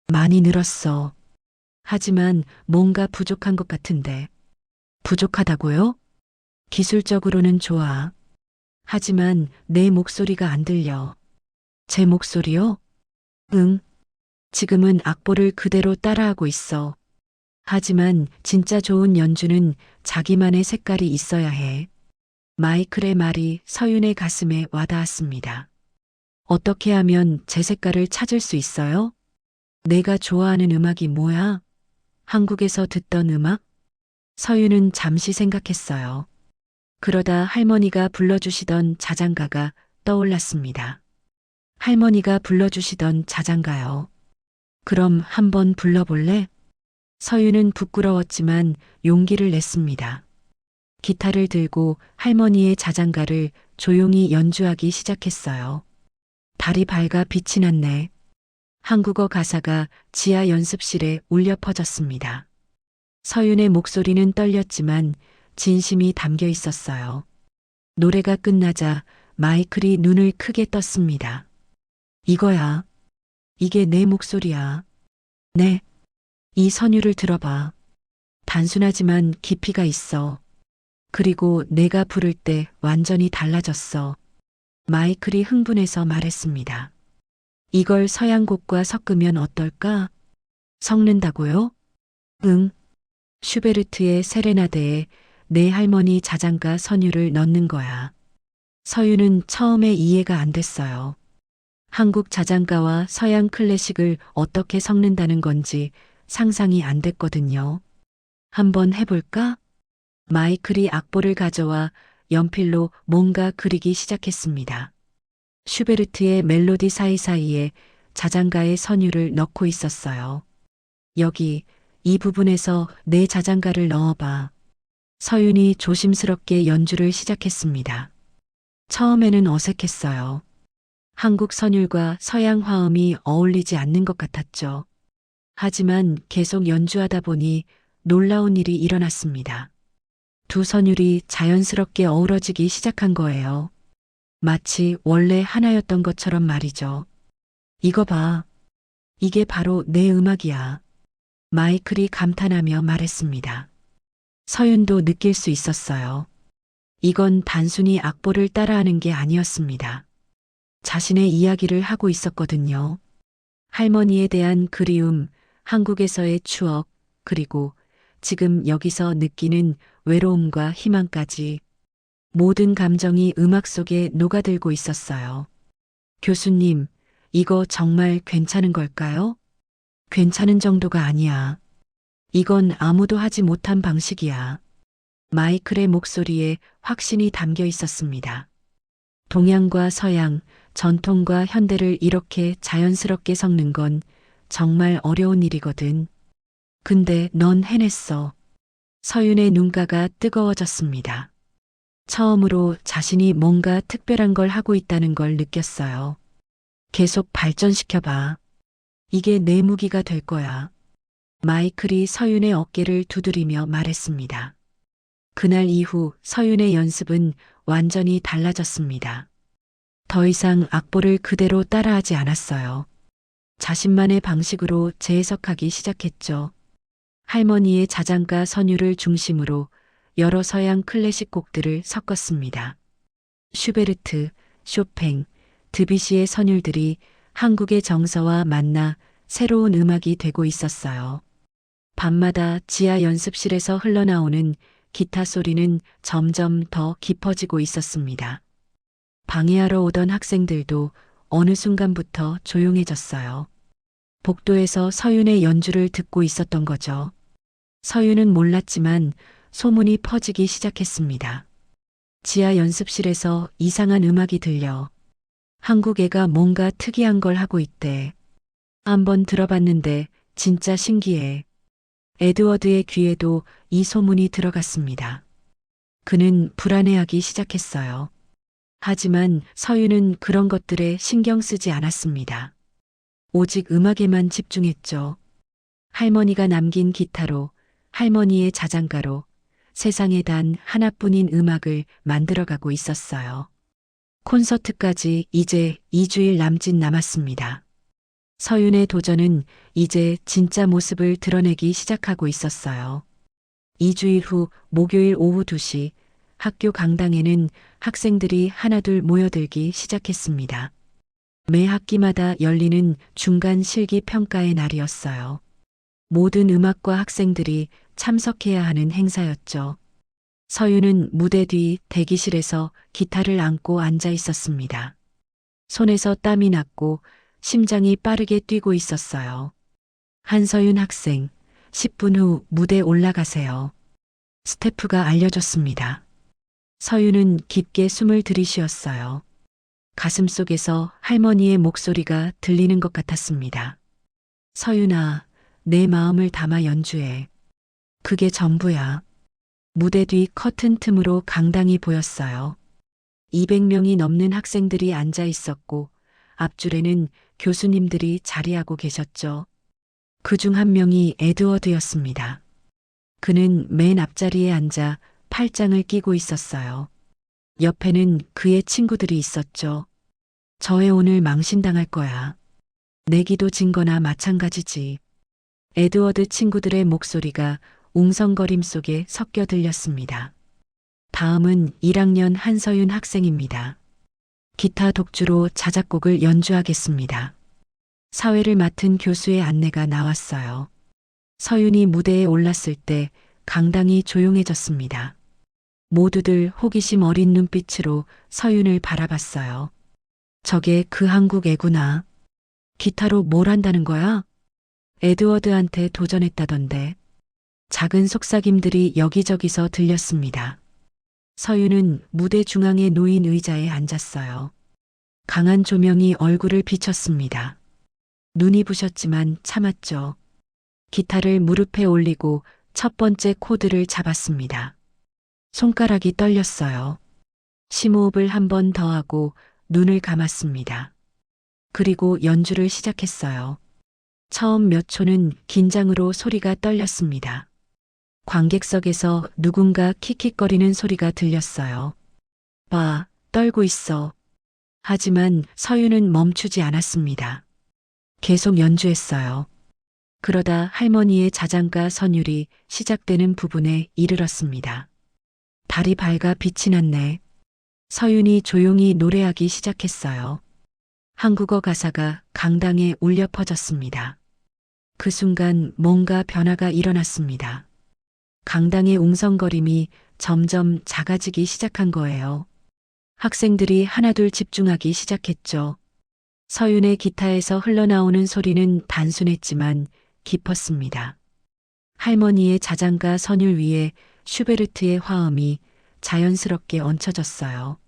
많이 늘었어. 하지만 뭔가 부족한 것 같은데. 부족하다고요? 기술적으로는 좋아. 하지만 내 목소리가 안 들려. 제 목소리요? 응. 지금은 악보를 그대로 따라하고 있어. 하지만 진짜 좋은 연주는 자기만의 색깔이 있어야 해. 마이클의 말이 서윤의 가슴에 와닿았습니다. 어떻게 하면 제 색깔을 찾을 수 있어요? 내가 좋아하는 음악이 뭐야? 한국에서 듣던 음악? 서윤은 잠시 생각했어요. 그러다 할머니가 불러주시던 자장가가 떠올랐습니다. 할머니가 불러주시던 자장가요. 그럼 한번 불러볼래? 서윤은 부끄러웠지만 용기를 냈습니다. 기타를 들고 할머니의 자장가를 조용히 연주하기 시작했어요. 달이 밝아 빛이 났네. 한국어 가사가 지하 연습실에 울려 퍼졌습니다. 서윤의 목소리는 떨렸지만 진심이 담겨 있었어요. 노래가 끝나자 마이클이 눈을 크게 떴습니다. 이거야. 이게 내 목소리야. 네. 이 선율을 들어봐. 단순하지만 깊이가 있어. 그리고 내가 부를 때 완전히 달라졌어. 마이클이 흥분해서 말했습니다. 이걸 서양곡과 섞으면 어떨까? 섞는다고요? 응. 슈베르트의 세레나데에 내 할머니 자장가 선율을 넣는 거야. 서윤은 처음에 이해가 안 됐어요. 한국 자장가와 서양 클래식을 어떻게 섞는다는 건지 상상이 안 됐거든요. 한번 해볼까? 마이클이 악보를 가져와 연필로 뭔가 그리기 시작했습니다. 슈베르트의 멜로디 사이사이에 자장가의 선율을 넣고 있었어요. 여기, 이 부분에서 내 자장가를 넣어봐. 서윤이 조심스럽게 연주를 시작했습니다. 처음에는 어색했어요. 한국 선율과 서양 화음이 어울리지 않는 것 같았죠. 하지만 계속 연주하다 보니 놀라운 일이 일어났습니다. 두 선율이 자연스럽게 어우러지기 시작한 거예요. 마치 원래 하나였던 것처럼 말이죠. 이거 봐. 이게 바로 내 음악이야. 마이클이 감탄하며 말했습니다. 서윤도 느낄 수 있었어요. 이건 단순히 악보를 따라하는 게 아니었습니다. 자신의 이야기를 하고 있었거든요. 할머니에 대한 그리움, 한국에서의 추억, 그리고 지금 여기서 느끼는 외로움과 희망까지 모든 감정이 음악 속에 녹아들고 있었어요. 교수님, 이거 정말 괜찮은 걸까요? 괜찮은 정도가 아니야. 이건 아무도 하지 못한 방식이야. 마이클의 목소리에 확신이 담겨 있었습니다. 동양과 서양, 전통과 현대를 이렇게 자연스럽게 섞는 건 정말 어려운 일이거든. 근데 넌 해냈어. 서윤의 눈가가 뜨거워졌습니다. 처음으로 자신이 뭔가 특별한 걸 하고 있다는 걸 느꼈어요. 계속 발전시켜봐. 이게 내 무기가 될 거야. 마이클이 서윤의 어깨를 두드리며 말했습니다. 그날 이후 서윤의 연습은 완전히 달라졌습니다. 더 이상 악보를 그대로 따라하지 않았어요. 자신만의 방식으로 재해석하기 시작했죠. 할머니의 자장가 선율을 중심으로 여러 서양 클래식 곡들을 섞었습니다. 슈베르트, 쇼팽, 드뷔시의 선율들이 한국의 정서와 만나 새로운 음악이 되고 있었어요. 밤마다 지하 연습실에서 흘러나오는 기타 소리는 점점 더 깊어지고 있었습니다. 방해하러 오던 학생들도 어느 순간부터 조용해졌어요. 복도에서 서윤의 연주를 듣고 있었던 거죠. 서윤은 몰랐지만 소문이 퍼지기 시작했습니다. 지하 연습실에서 이상한 음악이 들려. 한국 애가 뭔가 특이한 걸 하고 있대. 한번 들어봤는데 진짜 신기해. 에드워드의 귀에도 이 소문이 들어갔습니다. 그는 불안해하기 시작했어요. 하지만 서윤은 그런 것들에 신경 쓰지 않았습니다. 오직 음악에만 집중했죠. 할머니가 남긴 기타로, 할머니의 자장가로 세상에 단 하나뿐인 음악을 만들어가고 있었어요. 콘서트까지 이제 2주일 남짓 남았습니다. 서윤의 도전은 이제 진짜 모습을 드러내기 시작하고 있었어요. 2주일 후 목요일 오후 2시 학교 강당에는 학생들이 하나둘 모여들기 시작했습니다. 매 학기마다 열리는 중간 실기 평가의 날이었어요. 모든 음악과 학생들이 참석해야 하는 행사였죠. 서윤은 무대 뒤 대기실에서 기타를 안고 앉아 있었습니다. 손에서 땀이 났고 심장이 빠르게 뛰고 있었어요. 한서윤 학생, 10분 후 무대 올라가세요. 스태프가 알려줬습니다. 서윤은 깊게 숨을 들이쉬었어요. 가슴 속에서 할머니의 목소리가 들리는 것 같았습니다. 서윤아, 내 마음을 담아 연주해. 그게 전부야. 무대 뒤 커튼 틈으로 강당이 보였어요. 200명이 넘는 학생들이 앉아 있었고 앞줄에는 교수님들이 자리하고 계셨죠. 그중 한 명이 에드워드였습니다. 그는 맨 앞자리에 앉아 팔짱을 끼고 있었어요. 옆에는 그의 친구들이 있었죠. 저애 오늘 망신당할 거야. 내기도 진 거나 마찬가지지. 에드워드 친구들의 목소리가 웅성거림 속에 섞여 들렸습니다. 다음은 1학년 한서윤 학생입니다. 기타 독주로 자작곡을 연주하겠습니다. 사회를 맡은 교수의 안내가 나왔어요. 서윤이 무대에 올랐을 때 강당이 조용해졌습니다. 모두들 호기심 어린 눈빛으로 서윤을 바라봤어요. 저게 그 한국 애구나. 기타로 뭘 한다는 거야? 에드워드한테 도전했다던데. 작은 속삭임들이 여기저기서 들렸습니다. 서윤은 무대 중앙에 놓인 의자에 앉았어요. 강한 조명이 얼굴을 비쳤습니다. 눈이 부셨지만 참았죠. 기타를 무릎에 올리고 첫 번째 코드를 잡았습니다. 손가락이 떨렸어요. 심호흡을 한 번 더 하고 눈을 감았습니다. 그리고 연주를 시작했어요. 처음 몇 초는 긴장으로 소리가 떨렸습니다. 관객석에서 누군가 킥킥거리는 소리가 들렸어요. 봐, 떨고 있어. 하지만 서윤은 멈추지 않았습니다. 계속 연주했어요. 그러다 할머니의 자장가 선율이 시작되는 부분에 이르렀습니다. 달이 밝아 빛이 났네. 서윤이 조용히 노래하기 시작했어요. 한국어 가사가 강당에 울려 퍼졌습니다. 그 순간 뭔가 변화가 일어났습니다. 강당의 웅성거림이 점점 작아지기 시작한 거예요. 학생들이 하나둘 집중하기 시작했죠. 서윤의 기타에서 흘러나오는 소리는 단순했지만 깊었습니다. 할머니의 자장가 선율 위에 슈베르트의 화음이 자연스럽게 얹혀졌어요.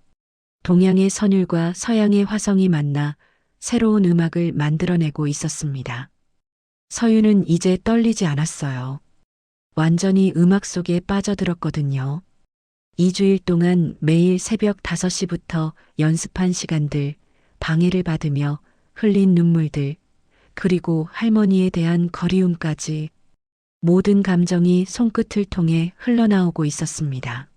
동양의 선율과 서양의 화성이 만나 새로운 음악을 만들어내고 있었습니다. 서윤은 이제 떨리지 않았어요. 완전히 음악 속에 빠져들었거든요. 2주일 동안 매일 새벽 5시부터 연습한 시간들, 방해를 받으며 흘린 눈물들, 그리고 할머니에 대한 그리움까지 모든 감정이 손끝을 통해 흘러나오고 있었습니다.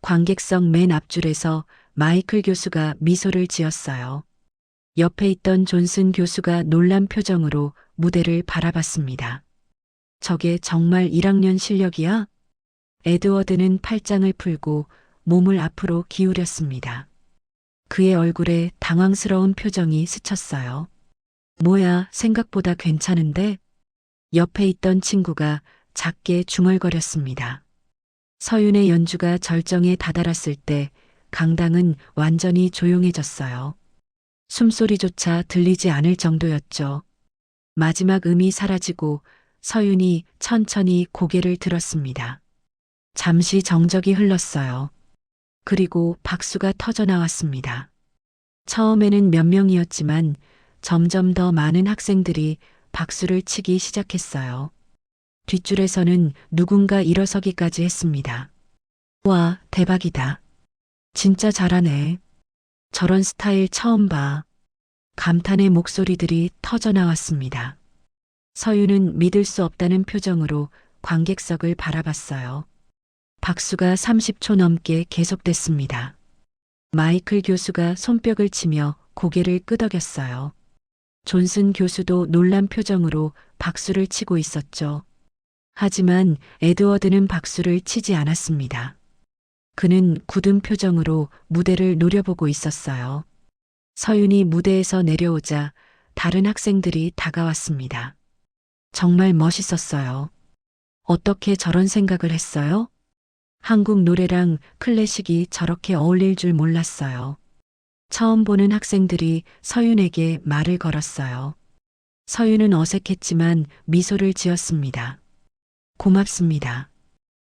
관객석 맨 앞줄에서 마이클 교수가 미소를 지었어요. 옆에 있던 존슨 교수가 놀란 표정으로 무대를 바라봤습니다. 저게 정말 1학년 실력이야? 에드워드는 팔짱을 풀고 몸을 앞으로 기울였습니다. 그의 얼굴에 당황스러운 표정이 스쳤어요. 뭐야, 생각보다 괜찮은데? 옆에 있던 친구가 작게 중얼거렸습니다. 서윤의 연주가 절정에 다다랐을 때 강당은 완전히 조용해졌어요. 숨소리조차 들리지 않을 정도였죠. 마지막 음이 사라지고 서윤이 천천히 고개를 들었습니다. 잠시 정적이 흘렀어요. 그리고 박수가 터져 나왔습니다. 처음에는 몇 명이었지만 점점 더 많은 학생들이 박수를 치기 시작했어요. 뒷줄에서는 누군가 일어서기까지 했습니다. 와, 대박이다. 진짜 잘하네. 저런 스타일 처음 봐. 감탄의 목소리들이 터져 나왔습니다. 서윤은 믿을 수 없다는 표정으로 관객석을 바라봤어요. 박수가 30초 넘게 계속됐습니다. 마이클 교수가 손뼉을 치며 고개를 끄덕였어요. 존슨 교수도 놀란 표정으로 박수를 치고 있었죠. 하지만 에드워드는 박수를 치지 않았습니다. 그는 굳은 표정으로 무대를 노려보고 있었어요. 서윤이 무대에서 내려오자 다른 학생들이 다가왔습니다. 정말 멋있었어요. 어떻게 저런 생각을 했어요? 한국 노래랑 클래식이 저렇게 어울릴 줄 몰랐어요. 처음 보는 학생들이 서윤에게 말을 걸었어요. 서윤은 어색했지만 미소를 지었습니다. 고맙습니다.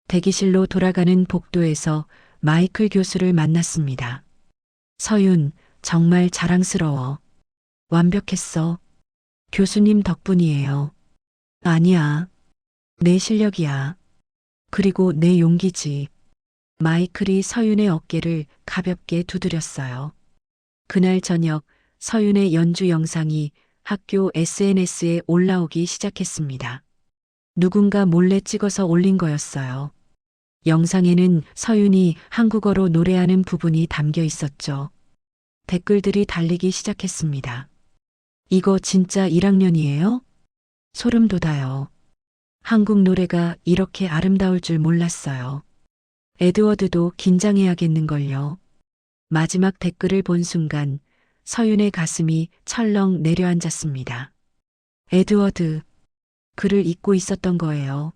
대기실로 돌아가는 복도에서 마이클 교수를 만났습니다. 서윤, 정말 자랑스러워. 완벽했어. 교수님 덕분이에요. 아니야. 내 실력이야. 그리고 내 용기지. 마이클이 서윤의 어깨를 가볍게 두드렸어요. 그날 저녁 서윤의 연주 영상이 학교 SNS에 올라오기 시작했습니다. 누군가 몰래 찍어서 올린 거였어요. 영상에는 서윤이 한국어로 노래하는 부분이 담겨 있었죠. 댓글들이 달리기 시작했습니다. 이거 진짜 1학년이에요? 소름 돋아요. 한국 노래가 이렇게 아름다울 줄 몰랐어요. 에드워드도 긴장해야겠는걸요. 마지막 댓글을 본 순간 서윤의 가슴이 철렁 내려앉았습니다. 에드워드, 글을 잊고 있었던 거예요.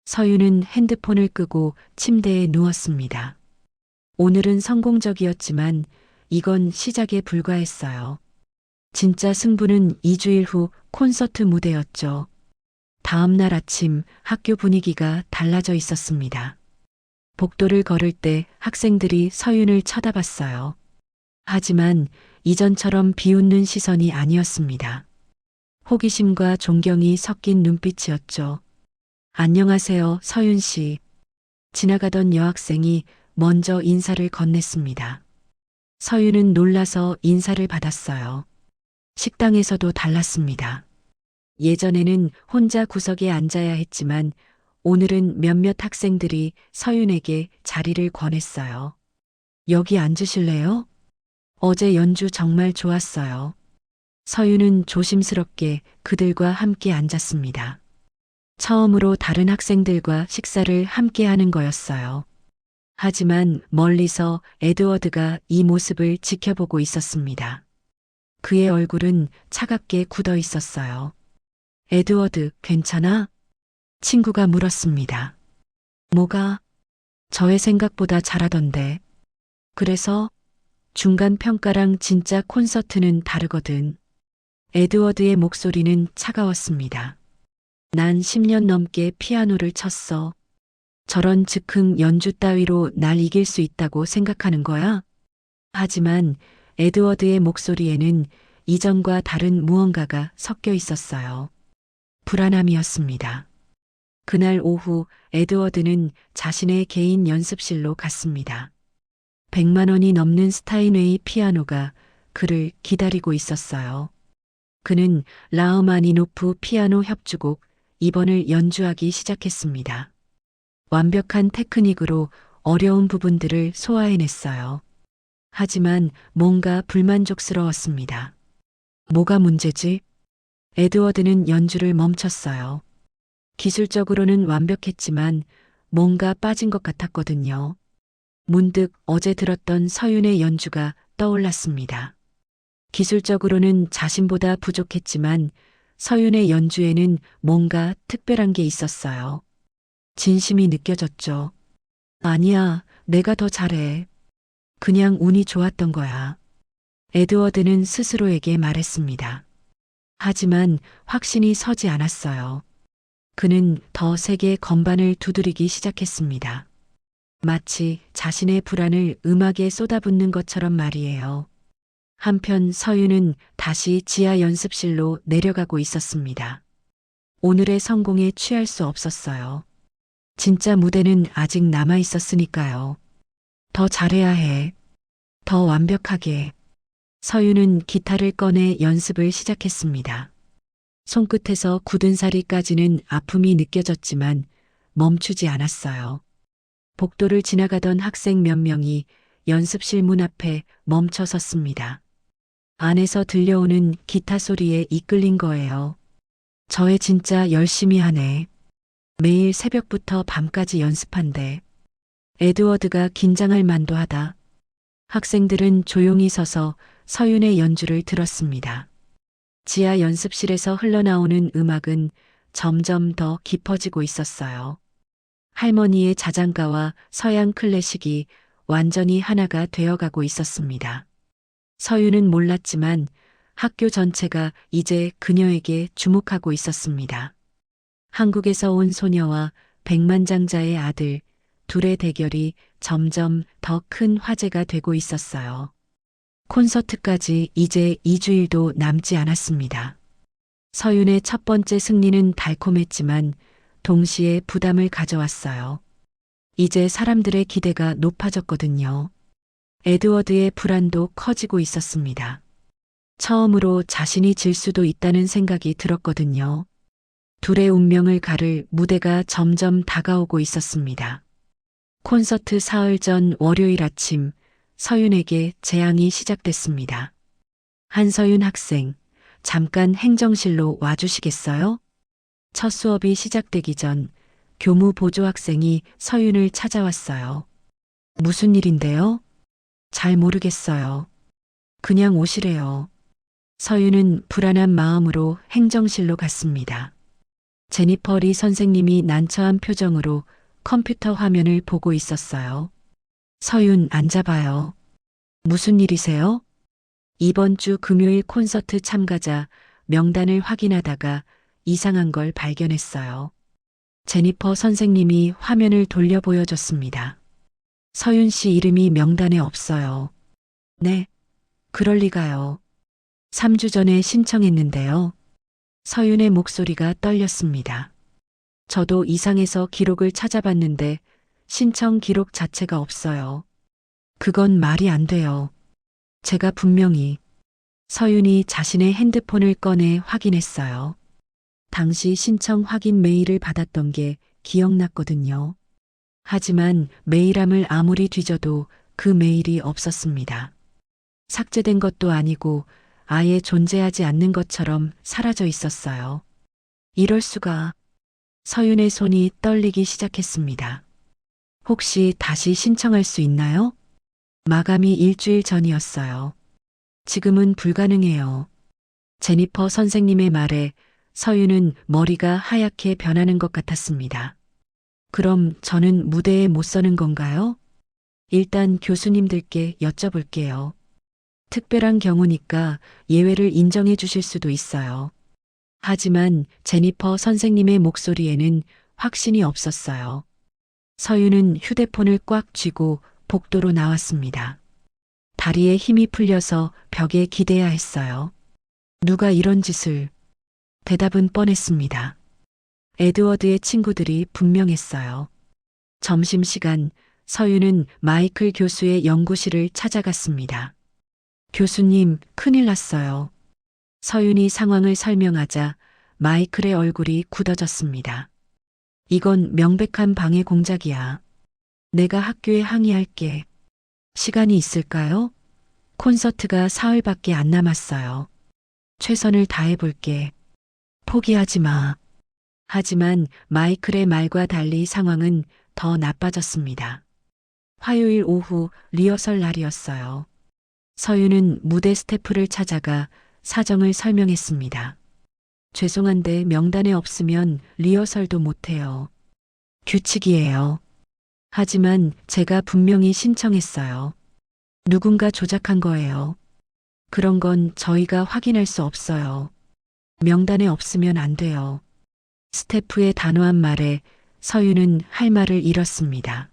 서윤은 핸드폰을 끄고 침대에 누웠습니다. 오늘은 성공적이었지만 이건 시작에 불과했어요. 진짜 승부는 2주일 후 콘서트 무대였죠. 다음 날 아침 학교 분위기가 달라져 있었습니다. 복도를 걸을 때 학생들이 서윤을 쳐다봤어요. 하지만 이전처럼 비웃는 시선이 아니었습니다. 호기심과 존경이 섞인 눈빛이었죠. 안녕하세요, 서윤 씨. 지나가던 여학생이 먼저 인사를 건넸습니다. 서윤은 놀라서 인사를 받았어요. 식당에서도 달랐습니다. 예전에는 혼자 구석에 앉아야 했지만 오늘은 몇몇 학생들이 서윤에게 자리를 권했어요. 여기 앉으실래요? 어제 연주 정말 좋았어요. 서윤은 조심스럽게 그들과 함께 앉았습니다. 처음으로 다른 학생들과 식사를 함께 하는 거였어요. 하지만 멀리서 에드워드가 이 모습을 지켜보고 있었습니다. 그의 얼굴은 차갑게 굳어 있었어요. 에드워드, 괜찮아? 친구가 물었습니다. 뭐가? 저의 생각보다 잘하던데. 그래서 중간 평가랑 진짜 콘서트는 다르거든. 에드워드의 목소리는 차가웠습니다. 난 10년 넘게 피아노를 쳤어. 저런 즉흥 연주 따위로 날 이길 수 있다고 생각하는 거야? 하지만 에드워드의 목소리에는 이전과 다른 무언가가 섞여 있었어요. 불안함이었습니다. 그날 오후 에드워드는 자신의 개인 연습실로 갔습니다. 100만 원이 넘는 스타인웨이 피아노가 그를 기다리고 있었어요. 그는 라흐마니노프 피아노 협주곡 2번을 연주하기 시작했습니다. 완벽한 테크닉으로 어려운 부분들을 소화해냈어요. 하지만 뭔가 불만족스러웠습니다. 뭐가 문제지? 에드워드는 연주를 멈췄어요. 기술적으로는 완벽했지만 뭔가 빠진 것 같았거든요. 문득 어제 들었던 서윤의 연주가 떠올랐습니다. 기술적으로는 자신보다 부족했지만 서윤의 연주에는 뭔가 특별한 게 있었어요. 진심이 느껴졌죠. 아니야, 내가 더 잘해. 그냥 운이 좋았던 거야. 에드워드는 스스로에게 말했습니다. 하지만 확신이 서지 않았어요. 그는 더 세게 건반을 두드리기 시작했습니다. 마치 자신의 불안을 음악에 쏟아붓는 것처럼 말이에요. 한편 서윤은 다시 지하 연습실로 내려가고 있었습니다. 오늘의 성공에 취할 수 없었어요. 진짜 무대는 아직 남아 있었으니까요. 더 잘해야 해. 더 완벽하게. 서윤은 기타를 꺼내 연습을 시작했습니다. 손끝에서 굳은 살이까지는 아픔이 느껴졌지만 멈추지 않았어요. 복도를 지나가던 학생 몇 명이 연습실 문 앞에 멈춰 섰습니다. 안에서 들려오는 기타 소리에 이끌린 거예요. 저 애 진짜 열심히 하네. 매일 새벽부터 밤까지 연습한대. 에드워드가 긴장할 만도 하다. 학생들은 조용히 서서 서윤의 연주를 들었습니다. 지하 연습실에서 흘러나오는 음악은 점점 더 깊어지고 있었어요. 할머니의 자장가와 서양 클래식이 완전히 하나가 되어가고 있었습니다. 서윤은 몰랐지만 학교 전체가 이제 그녀에게 주목하고 있었습니다. 한국에서 온 소녀와 백만장자의 아들, 둘의 대결이 점점 더 큰 화제가 되고 있었어요. 콘서트까지 이제 2주일도 남지 않았습니다. 서윤의 첫 번째 승리는 달콤했지만 동시에 부담을 가져왔어요. 이제 사람들의 기대가 높아졌거든요. 에드워드의 불안도 커지고 있었습니다. 처음으로 자신이 질 수도 있다는 생각이 들었거든요. 둘의 운명을 가를 무대가 점점 다가오고 있었습니다. 콘서트 사흘 전 월요일 아침 서윤에게 재앙이 시작됐습니다. 한서윤 학생, 잠깐 행정실로 와주시겠어요? 첫 수업이 시작되기 전 교무 보조 학생이 서윤을 찾아왔어요. 무슨 일인데요? 잘 모르겠어요. 그냥 오시래요. 서윤은 불안한 마음으로 행정실로 갔습니다. 제니퍼 리 선생님이 난처한 표정으로 컴퓨터 화면을 보고 있었어요. 서윤, 앉아봐요. 무슨 일이세요? 이번 주 금요일 콘서트 참가자 명단을 확인하다가 이상한 걸 발견했어요. 제니퍼 선생님이 화면을 돌려 보여줬습니다. 서윤 씨 이름이 명단에 없어요. 네, 그럴 리가요. 3주 전에 신청했는데요. 서윤의 목소리가 떨렸습니다. 저도 이상해서 기록을 찾아봤는데 신청 기록 자체가 없어요. 그건 말이 안 돼요. 제가 분명히. 서윤이 자신의 핸드폰을 꺼내 확인했어요. 당시 신청 확인 메일을 받았던 게 기억났거든요. 하지만 메일함을 아무리 뒤져도 그 메일이 없었습니다. 삭제된 것도 아니고 아예 존재하지 않는 것처럼 사라져 있었어요. 이럴 수가. 서윤의 손이 떨리기 시작했습니다. 혹시 다시 신청할 수 있나요? 마감이 일주일 전이었어요. 지금은 불가능해요. 제니퍼 선생님의 말에 서윤은 머리가 하얗게 변하는 것 같았습니다. 그럼 저는 무대에 못 서는 건가요? 일단 교수님들께 여쭤볼게요. 특별한 경우니까 예외를 인정해 주실 수도 있어요. 하지만 제니퍼 선생님의 목소리에는 확신이 없었어요. 서윤은 휴대폰을 꽉 쥐고 복도로 나왔습니다. 다리에 힘이 풀려서 벽에 기대야 했어요. 누가 이런 짓을. 대답은 뻔했습니다. 에드워드의 친구들이 분명했어요. 점심시간 서윤은 마이클 교수의 연구실을 찾아갔습니다. 교수님, 큰일 났어요. 서윤이 상황을 설명하자 마이클의 얼굴이 굳어졌습니다. 이건 명백한 방해 공작이야. 내가 학교에 항의할게. 시간이 있을까요? 콘서트가 사흘밖에 안 남았어요. 최선을 다해볼게. 포기하지 마. 하지만 마이클의 말과 달리 상황은 더 나빠졌습니다. 화요일 오후 리허설 날이었어요. 서윤은 무대 스태프를 찾아가 사정을 설명했습니다. 죄송한데 명단에 없으면 리허설도 못해요. 규칙이에요. 하지만 제가 분명히 신청했어요. 누군가 조작한 거예요. 그런 건 저희가 확인할 수 없어요. 명단에 없으면 안 돼요. 스태프의 단호한 말에 서윤은 할 말을 잃었습니다.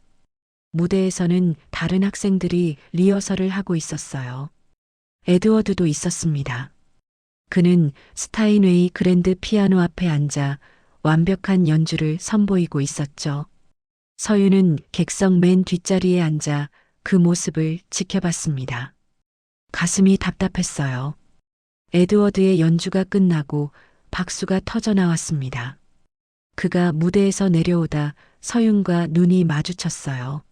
무대에서는 다른 학생들이 리허설을 하고 있었어요. 에드워드도 있었습니다. 그는 스타인웨이 그랜드 피아노 앞에 앉아 완벽한 연주를 선보이고 있었죠. 서윤은 객석 맨 뒷자리에 앉아 그 모습을 지켜봤습니다. 가슴이 답답했어요. 에드워드의 연주가 끝나고 박수가 터져 나왔습니다. 그가 무대에서 내려오다 서윤과 눈이 마주쳤어요.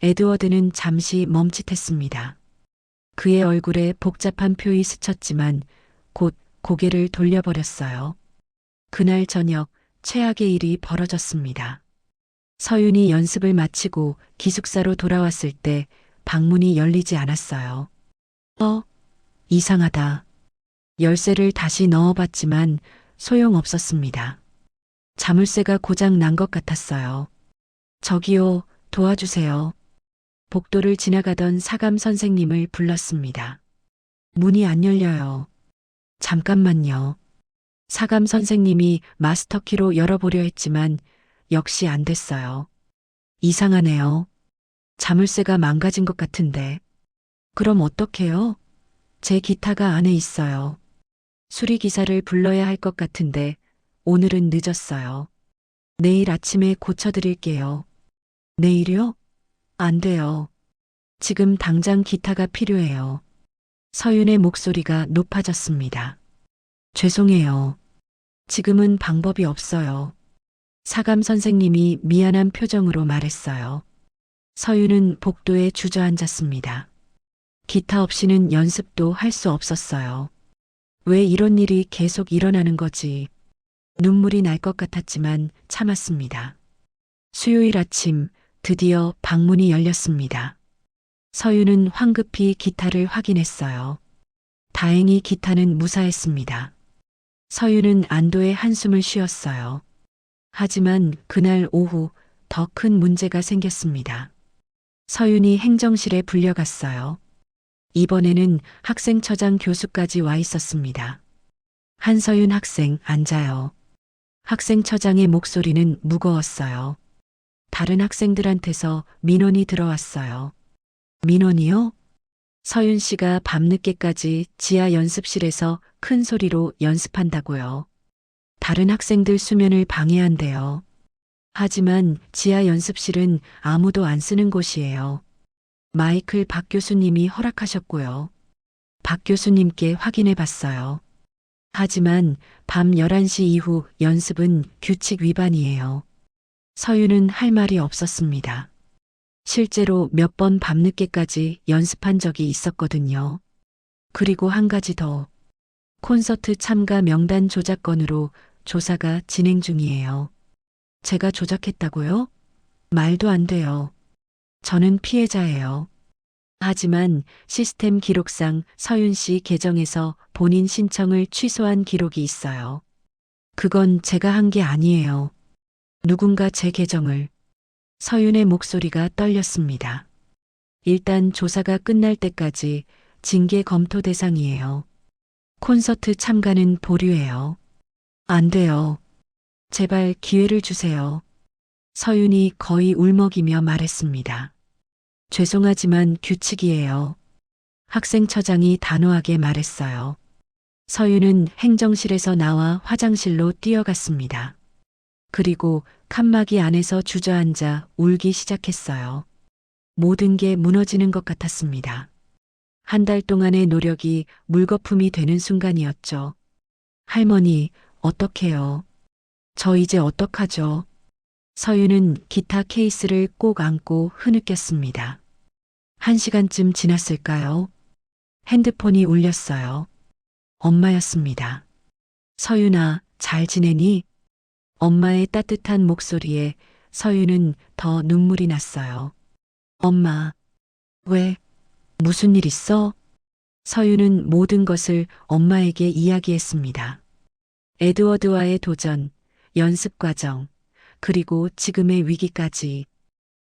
에드워드는 잠시 멈칫했습니다. 그의 얼굴에 복잡한 표이 스쳤지만 곧 고개를 돌려버렸어요. 그날 저녁 최악의 일이 벌어졌습니다. 서윤이 연습을 마치고 기숙사로 돌아왔을 때 방문이 열리지 않았어요. 이상하다. 열쇠를 다시 넣어봤지만 소용없었습니다. 자물쇠가 고장 난 것 같았어요. 저기요, 도와주세요. 복도를 지나가던 사감 선생님을 불렀습니다. 문이 안 열려요. 잠깐만요. 사감 선생님이 마스터키로 열어보려 했지만 역시 안 됐어요. 이상하네요. 자물쇠가 망가진 것 같은데. 그럼 어떡해요? 제 기타가 안에 있어요. 수리기사를 불러야 할 것 같은데 오늘은 늦었어요. 내일 아침에 고쳐드릴게요. 내일요? 안 돼요. 지금 당장 기타가 필요해요. 서윤의 목소리가 높아졌습니다. 죄송해요. 지금은 방법이 없어요. 사감 선생님이 미안한 표정으로 말했어요. 서윤은 복도에 주저앉았습니다. 기타 없이는 연습도 할 수 없었어요. 왜 이런 일이 계속 일어나는 거지? 눈물이 날 것 같았지만 참았습니다. 수요일 아침 드디어 방문이 열렸습니다. 서윤은 황급히 기타를 확인했어요. 다행히 기타는 무사했습니다. 서윤은 안도의 한숨을 쉬었어요. 하지만 그날 오후 더 큰 문제가 생겼습니다. 서윤이 행정실에 불려갔어요. 이번에는 학생처장 교수까지 와 있었습니다. 한서윤 학생 앉아요. 학생처장의 목소리는 무거웠어요. 다른 학생들한테서 민원이 들어왔어요. 민원이요? 서윤 씨가 밤늦게까지 지하 연습실에서 큰 소리로 연습한다고요. 다른 학생들 수면을 방해한대요. 하지만 지하 연습실은 아무도 안 쓰는 곳이에요. 마이클 박 교수님이 허락하셨고요. 박 교수님께 확인해 봤어요. 하지만 밤 11시 이후 연습은 규칙 위반이에요. 서윤은 할 말이 없었습니다. 실제로 몇 번 밤늦게까지 연습한 적이 있었거든요. 그리고 한 가지 더. 콘서트 참가 명단 조작 건으로 조사가 진행 중이에요. 제가 조작했다고요? 말도 안 돼요. 저는 피해자예요. 하지만 시스템 기록상 서윤 씨 계정에서 본인 신청을 취소한 기록이 있어요. 그건 제가 한 게 아니에요. 누군가 제 계정을. 서윤의 목소리가 떨렸습니다. 일단 조사가 끝날 때까지 징계 검토 대상이에요. 콘서트 참가는 보류해요. 안 돼요. 제발 기회를 주세요. 서윤이 거의 울먹이며 말했습니다. 죄송하지만 규칙이에요. 학생처장이 단호하게 말했어요. 서윤은 행정실에서 나와 화장실로 뛰어갔습니다. 그리고 칸막이 안에서 주저앉아 울기 시작했어요. 모든 게 무너지는 것 같았습니다. 한 달 동안의 노력이 물거품이 되는 순간이었죠. 할머니, 어떡해요? 저 이제 어떡하죠? 서윤은 기타 케이스를 꼭 안고 흐느꼈습니다. 1시간쯤 지났을까요? 핸드폰이 울렸어요. 엄마였습니다. 서윤아, 잘 지내니? 엄마의 따뜻한 목소리에 서윤은 더 눈물이 났어요. 엄마, 왜? 무슨 일 있어? 서윤은 모든 것을 엄마에게 이야기했습니다. 에드워드와의 도전, 연습 과정, 그리고 지금의 위기까지.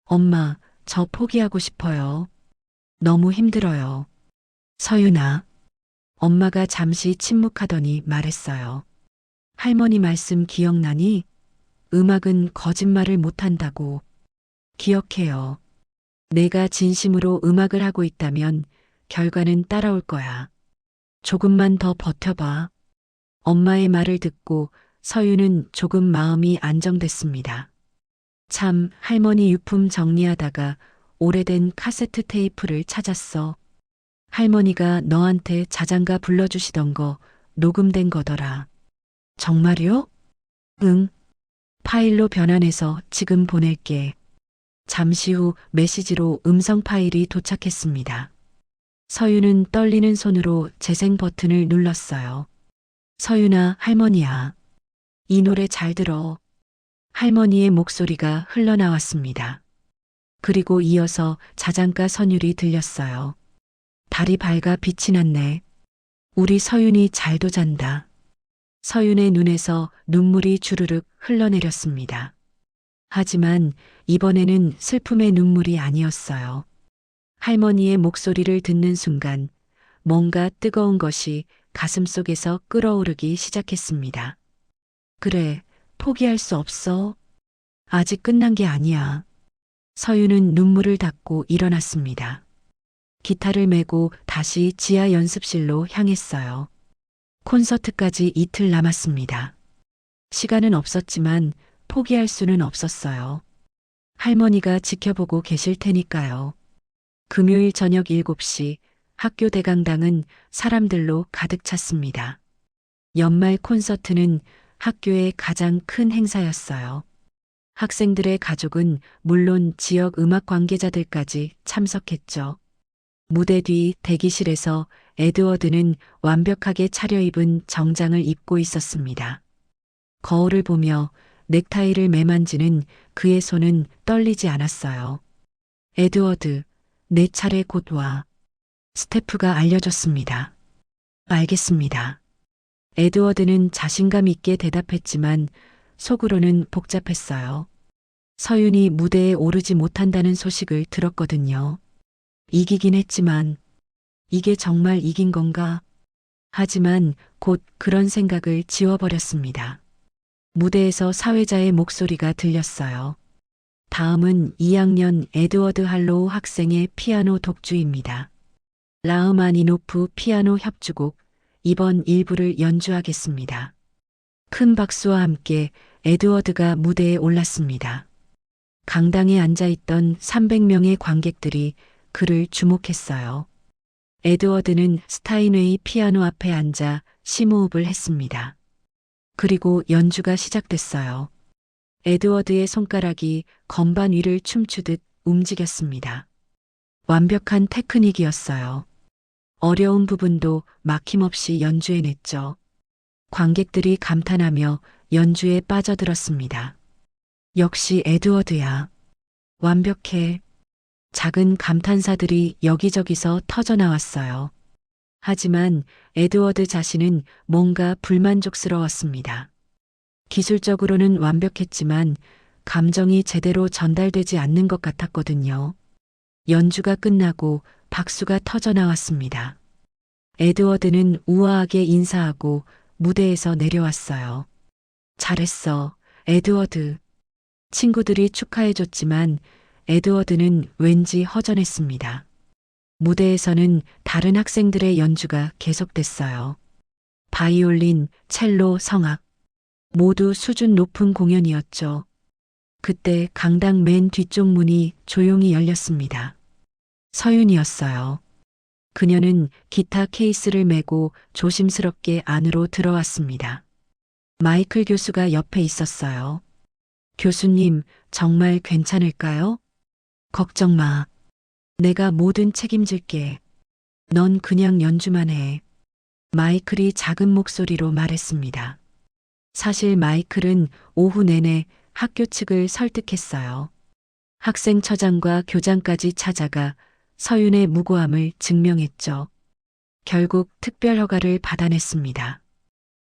엄마, 저 포기하고 싶어요. 너무 힘들어요. 서윤아. 엄마가 잠시 침묵하더니 말했어요. 할머니 말씀 기억나니? 음악은 거짓말을 못한다고. 기억해요. 내가 진심으로 음악을 하고 있다면 결과는 따라올 거야. 조금만 더 버텨봐. 엄마의 말을 듣고 서유는 조금 마음이 안정됐습니다. 참, 할머니 유품 정리하다가 오래된 카세트 테이프를 찾았어. 할머니가 너한테 자장가 불러주시던 거 녹음된 거더라. 정말요? 응. 파일로 변환해서 지금 보낼게. 잠시 후 메시지로 음성 파일이 도착했습니다. 서윤은 떨리는 손으로 재생 버튼을 눌렀어요. 서윤아, 할머니야. 이 노래 잘 들어. 할머니의 목소리가 흘러나왔습니다. 그리고 이어서 자장가 선율이 들렸어요. 달이 밝아 빛이 났네. 우리 서윤이 잘도 잔다. 서윤의 눈에서 눈물이 주르륵 흘러내렸습니다. 하지만 이번에는 슬픔의 눈물이 아니었어요. 할머니의 목소리를 듣는 순간 뭔가 뜨거운 것이 가슴속에서 끓어오르기 시작했습니다. 그래, 포기할 수 없어. 아직 끝난 게 아니야. 서윤은 눈물을 닦고 일어났습니다. 기타를 메고 다시 지하 연습실로 향했어요. 콘서트까지 이틀 남았습니다. 시간은 없었지만 포기할 수는 없었어요. 할머니가 지켜보고 계실 테니까요. 금요일 저녁 7시 학교 대강당은 사람들로 가득 찼습니다. 연말 콘서트는 학교의 가장 큰 행사였어요. 학생들의 가족은 물론 지역 음악 관계자들까지 참석했죠. 무대 뒤 대기실에서 에드워드는 완벽하게 차려입은 정장을 입고 있었습니다. 거울을 보며 넥타이를 매만지는 그의 손은 떨리지 않았어요. 에드워드, 내 차례 곧 와. 스태프가 알려줬습니다. 알겠습니다. 에드워드는 자신감 있게 대답했지만 속으로는 복잡했어요. 서윤이 무대에 오르지 못한다는 소식을 들었거든요. 이기긴 했지만 이게 정말 이긴 건가? 하지만 곧 그런 생각을 지워버렸습니다. 무대에서 사회자의 목소리가 들렸어요. 다음은 2학년 에드워드 할로우 학생의 피아노 독주입니다. 라흐마니노프 피아노 협주곡 이번 일부를 연주하겠습니다. 큰 박수와 함께 에드워드가 무대에 올랐습니다. 강당에 앉아있던 300명의 관객들이 그를 주목했어요. 에드워드는 스타인웨이 피아노 앞에 앉아 심호흡을 했습니다. 그리고 연주가 시작됐어요. 에드워드의 손가락이 건반 위를 춤추듯 움직였습니다. 완벽한 테크닉이었어요. 어려운 부분도 막힘없이 연주해냈죠. 관객들이 감탄하며 연주에 빠져들었습니다. 역시 에드워드야. 완벽해. 작은 감탄사들이 여기저기서 터져나왔어요. 하지만 에드워드 자신은 뭔가 불만족스러웠습니다. 기술적으로는 완벽했지만 감정이 제대로 전달되지 않는 것 같았거든요. 연주가 끝나고 박수가 터져나왔습니다. 에드워드는 우아하게 인사하고 무대에서 내려왔어요. 잘했어, 에드워드. 친구들이 축하해줬지만 에드워드는 왠지 허전했습니다. 무대에서는 다른 학생들의 연주가 계속됐어요. 바이올린, 첼로, 성악. 모두 수준 높은 공연이었죠. 그때 강당 맨 뒤쪽 문이 조용히 열렸습니다. 서윤이었어요. 그녀는 기타 케이스를 메고 조심스럽게 안으로 들어왔습니다. 마이클 교수가 옆에 있었어요. 교수님, 정말 괜찮을까요? 걱정 마. 내가 뭐든 책임질게. 넌 그냥 연주만 해. 마이클이 작은 목소리로 말했습니다. 사실 마이클은 오후 내내 학교 측을 설득했어요. 학생처장과 교장까지 찾아가 서윤의 무고함을 증명했죠. 결국 특별 허가를 받아냈습니다.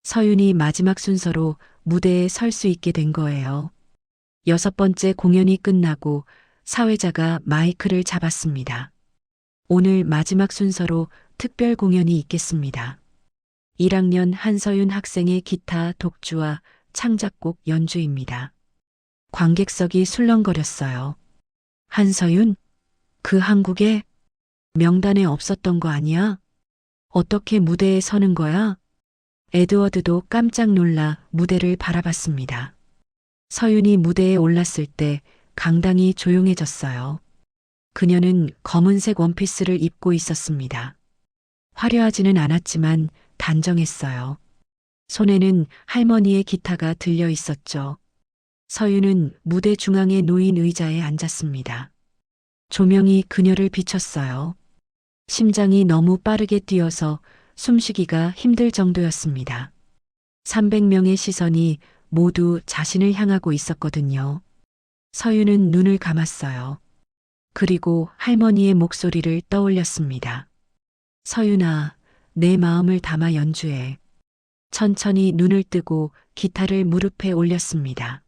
서윤이 마지막 순서로 무대에 설 수 있게 된 거예요. 6번째 공연이 끝나고 사회자가 마이크를 잡았습니다. 오늘 마지막 순서로 특별 공연이 있겠습니다. 1학년 한서윤 학생의 기타 독주와 창작곡 연주입니다. 관객석이 술렁거렸어요. 한서윤? 그 한국에 명단에 없었던 거 아니야? 어떻게 무대에 서는 거야? 에드워드도 깜짝 놀라 무대를 바라봤습니다. 서윤이 무대에 올랐을 때 강당이 조용해졌어요. 그녀는 검은색 원피스를 입고 있었습니다. 화려하지는 않았지만 단정했어요. 손에는 할머니의 기타가 들려 있었죠. 서윤은 무대 중앙에 놓인 의자에 앉았습니다. 조명이 그녀를 비췄어요. 심장이 너무 빠르게 뛰어서 숨쉬기가 힘들 정도였습니다. 300명의 시선이 모두 자신을 향하고 있었거든요. 서윤은 눈을 감았어요. 그리고 할머니의 목소리를 떠올렸습니다. 서윤아, 내 마음을 담아 연주해. 천천히 눈을 뜨고 기타를 무릎에 올렸습니다.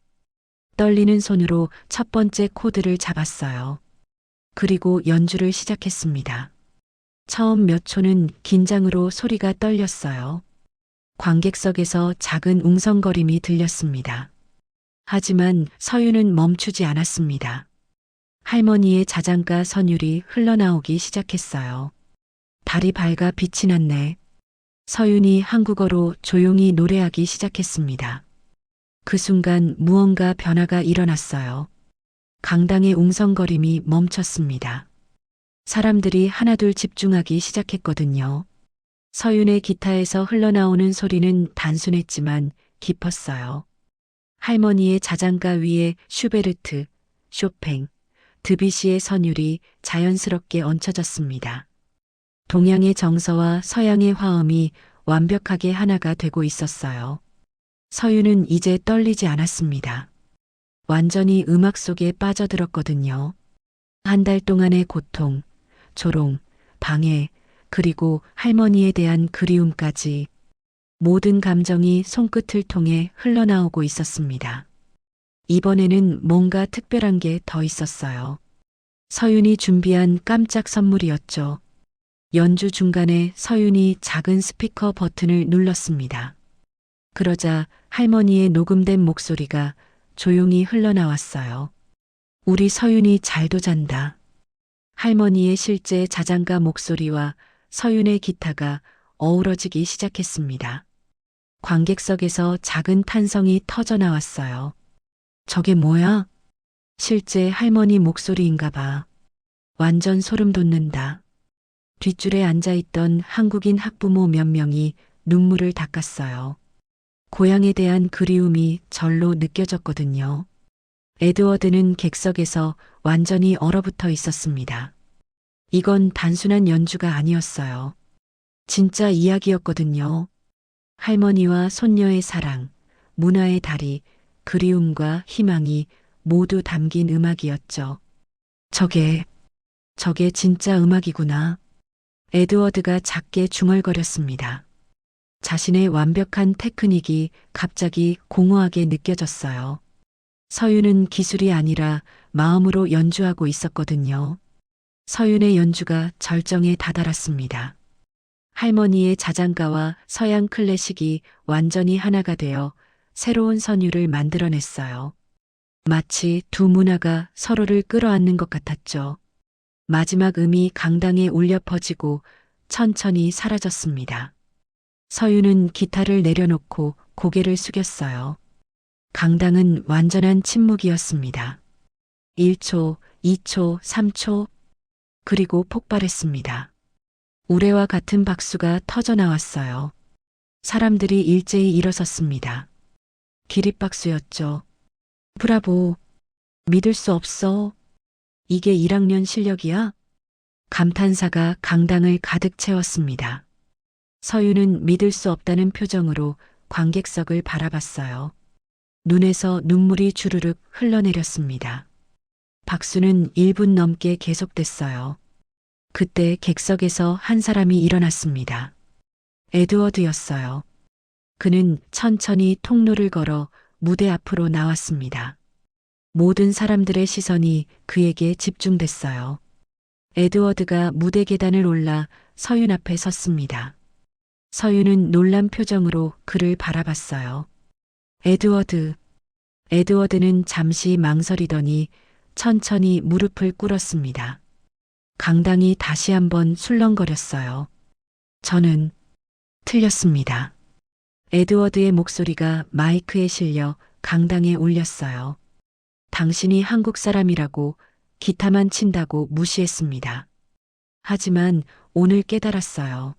떨리는 손으로 첫 번째 코드를 잡았어요. 그리고 연주를 시작했습니다. 처음 몇 초는 긴장으로 소리가 떨렸어요. 관객석에서 작은 웅성거림이 들렸습니다. 하지만 서윤은 멈추지 않았습니다. 할머니의 자장가 선율이 흘러나오기 시작했어요. 달이 밝아 빛이 났네. 서윤이 한국어로 조용히 노래하기 시작했습니다. 그 순간 무언가 변화가 일어났어요. 강당의 웅성거림이 멈췄습니다. 사람들이 하나둘 집중하기 시작했거든요. 서윤의 기타에서 흘러나오는 소리는 단순했지만 깊었어요. 할머니의 자장가 위에 슈베르트, 쇼팽, 드뷔시의 선율이 자연스럽게 얹혀졌습니다. 동양의 정서와 서양의 화음이 완벽하게 하나가 되고 있었어요. 서윤은 이제 떨리지 않았습니다. 완전히 음악 속에 빠져들었거든요. 한 달 동안의 고통, 조롱, 방해, 그리고 할머니에 대한 그리움까지 모든 감정이 손끝을 통해 흘러나오고 있었습니다. 이번에는 뭔가 특별한 게 더 있었어요. 서윤이 준비한 깜짝 선물이었죠. 연주 중간에 서윤이 작은 스피커 버튼을 눌렀습니다. 그러자 할머니의 녹음된 목소리가 조용히 흘러나왔어요. 우리 서윤이 잘도 잔다. 할머니의 실제 자장가 목소리와 서윤의 기타가 어우러지기 시작했습니다. 관객석에서 작은 탄성이 터져 나왔어요. 저게 뭐야? 실제 할머니 목소리인가 봐. 완전 소름 돋는다. 뒷줄에 앉아있던 한국인 학부모 몇 명이 눈물을 닦았어요. 고향에 대한 그리움이 절로 느껴졌거든요. 에드워드는 객석에서 완전히 얼어붙어 있었습니다. 이건 단순한 연주가 아니었어요. 진짜 이야기였거든요. 할머니와 손녀의 사랑, 문화의 달이, 그리움과 희망이 모두 담긴 음악이었죠. 저게 진짜 음악이구나. 에드워드가 작게 중얼거렸습니다. 자신의 완벽한 테크닉이 갑자기 공허하게 느껴졌어요. 서윤은 기술이 아니라 마음으로 연주하고 있었거든요. 서윤의 연주가 절정에 다다랐습니다. 할머니의 자장가와 서양 클래식이 완전히 하나가 되어 새로운 선율을 만들어냈어요. 마치 두 문화가 서로를 끌어안는 것 같았죠. 마지막 음이 강당에 울려 퍼지고 천천히 사라졌습니다. 서윤은 기타를 내려놓고 고개를 숙였어요. 강당은 완전한 침묵이었습니다. 1초, 2초, 3초, 그리고 폭발했습니다. 우레와 같은 박수가 터져 나왔어요. 사람들이 일제히 일어섰습니다. 기립박수였죠. 브라보. 믿을 수 없어. 이게 1학년 실력이야? 감탄사가 강당을 가득 채웠습니다. 서윤은 믿을 수 없다는 표정으로 관객석을 바라봤어요. 눈에서 눈물이 주르륵 흘러내렸습니다. 박수는 1분 넘게 계속됐어요. 그때 객석에서 한 사람이 일어났습니다. 에드워드였어요. 그는 천천히 통로를 걸어 무대 앞으로 나왔습니다. 모든 사람들의 시선이 그에게 집중됐어요. 에드워드가 무대 계단을 올라 서윤 앞에 섰습니다. 서윤은 놀란 표정으로 그를 바라봤어요. 에드워드. 에드워드는 잠시 망설이더니 천천히 무릎을 꿇었습니다. 강당이 다시 한번 술렁거렸어요. 저는 틀렸습니다. 에드워드의 목소리가 마이크에 실려 강당에 울렸어요. 당신이 한국 사람이라고 기타만 친다고 무시했습니다. 하지만 오늘 깨달았어요.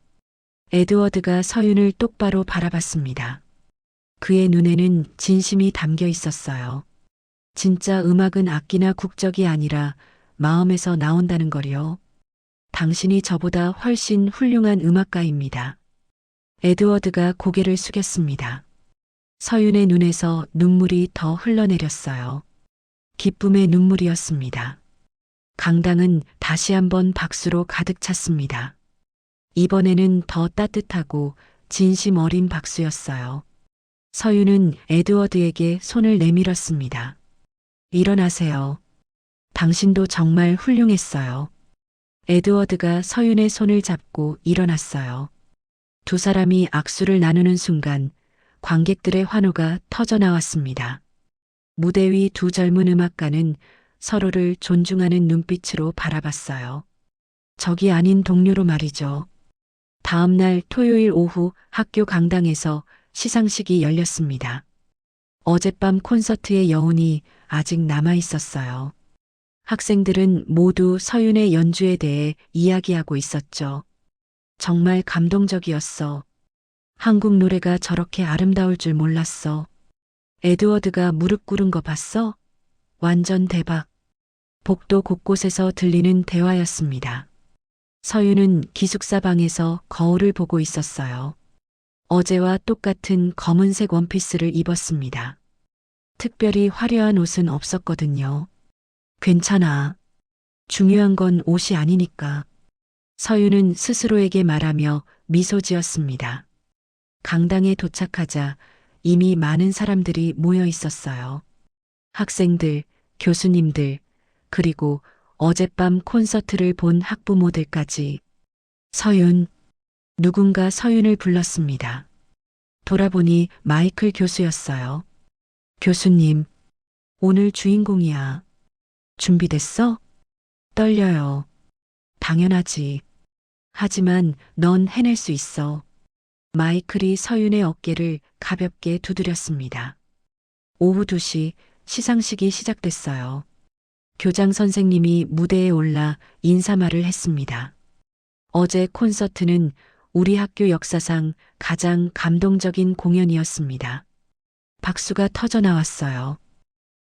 에드워드가 서윤을 똑바로 바라봤습니다. 그의 눈에는 진심이 담겨 있었어요. 진짜 음악은 악기나 국적이 아니라 마음에서 나온다는 거요. 당신이 저보다 훨씬 훌륭한 음악가입니다. 에드워드가 고개를 숙였습니다. 서윤의 눈에서 눈물이 더 흘러내렸어요. 기쁨의 눈물이었습니다. 강당은 다시 한번 박수로 가득 찼습니다. 이번에는 더 따뜻하고 진심 어린 박수였어요. 서윤은 에드워드에게 손을 내밀었습니다. 일어나세요. 당신도 정말 훌륭했어요. 에드워드가 서윤의 손을 잡고 일어났어요. 두 사람이 악수를 나누는 순간 관객들의 환호가 터져나왔습니다. 무대 위 두 젊은 음악가는 서로를 존중하는 눈빛으로 바라봤어요. 적이 아닌 동료로 말이죠. 다음 날 토요일 오후 학교 강당에서 시상식이 열렸습니다. 어젯밤 콘서트의 여운이 아직 남아 있었어요. 학생들은 모두 서윤의 연주에 대해 이야기하고 있었죠. 정말 감동적이었어. 한국 노래가 저렇게 아름다울 줄 몰랐어. 에드워드가 무릎 꿇은 거 봤어? 완전 대박. 복도 곳곳에서 들리는 대화였습니다. 서윤은 기숙사 방에서 거울을 보고 있었어요. 어제와 똑같은 검은색 원피스를 입었습니다. 특별히 화려한 옷은 없었거든요. 괜찮아. 중요한 건 옷이 아니니까. 서윤은 스스로에게 말하며 미소 지었습니다. 강당에 도착하자 이미 많은 사람들이 모여 있었어요. 학생들, 교수님들, 그리고 어젯밤 콘서트를 본 학부모들까지. 서윤. 누군가 서윤을 불렀습니다. 돌아보니 마이클 교수였어요. 교수님, 오늘 주인공이야. 준비됐어? 떨려요. 당연하지. 하지만 넌 해낼 수 있어. 마이클이 서윤의 어깨를 가볍게 두드렸습니다. 오후 2시 시상식이 시작됐어요. 교장 선생님이 무대에 올라 인사말을 했습니다. 어제 콘서트는 우리 학교 역사상 가장 감동적인 공연이었습니다. 박수가 터져 나왔어요.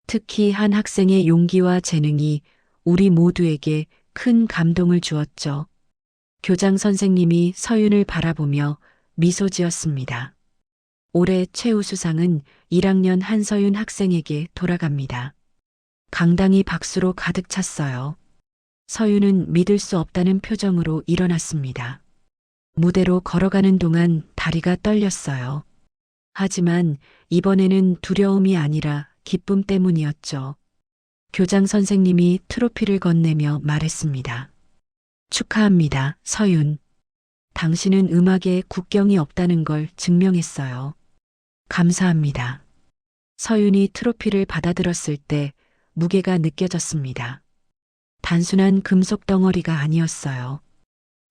특히 한 학생의 용기와 재능이 우리 모두에게 큰 감동을 주었죠. 교장 선생님이 서윤을 바라보며 미소 지었습니다. 올해 최우수상은 1학년 한서윤 학생에게 돌아갑니다. 강당이 박수로 가득 찼어요. 서윤은 믿을 수 없다는 표정으로 일어났습니다. 무대로 걸어가는 동안 다리가 떨렸어요. 하지만 이번에는 두려움이 아니라 기쁨 때문이었죠. 교장 선생님이 트로피를 건네며 말했습니다. 축하합니다, 서윤. 당신은 음악에 국경이 없다는 걸 증명했어요. 감사합니다. 서윤이 트로피를 받아들었을 때 무게가 느껴졌습니다. 단순한 금속 덩어리가 아니었어요.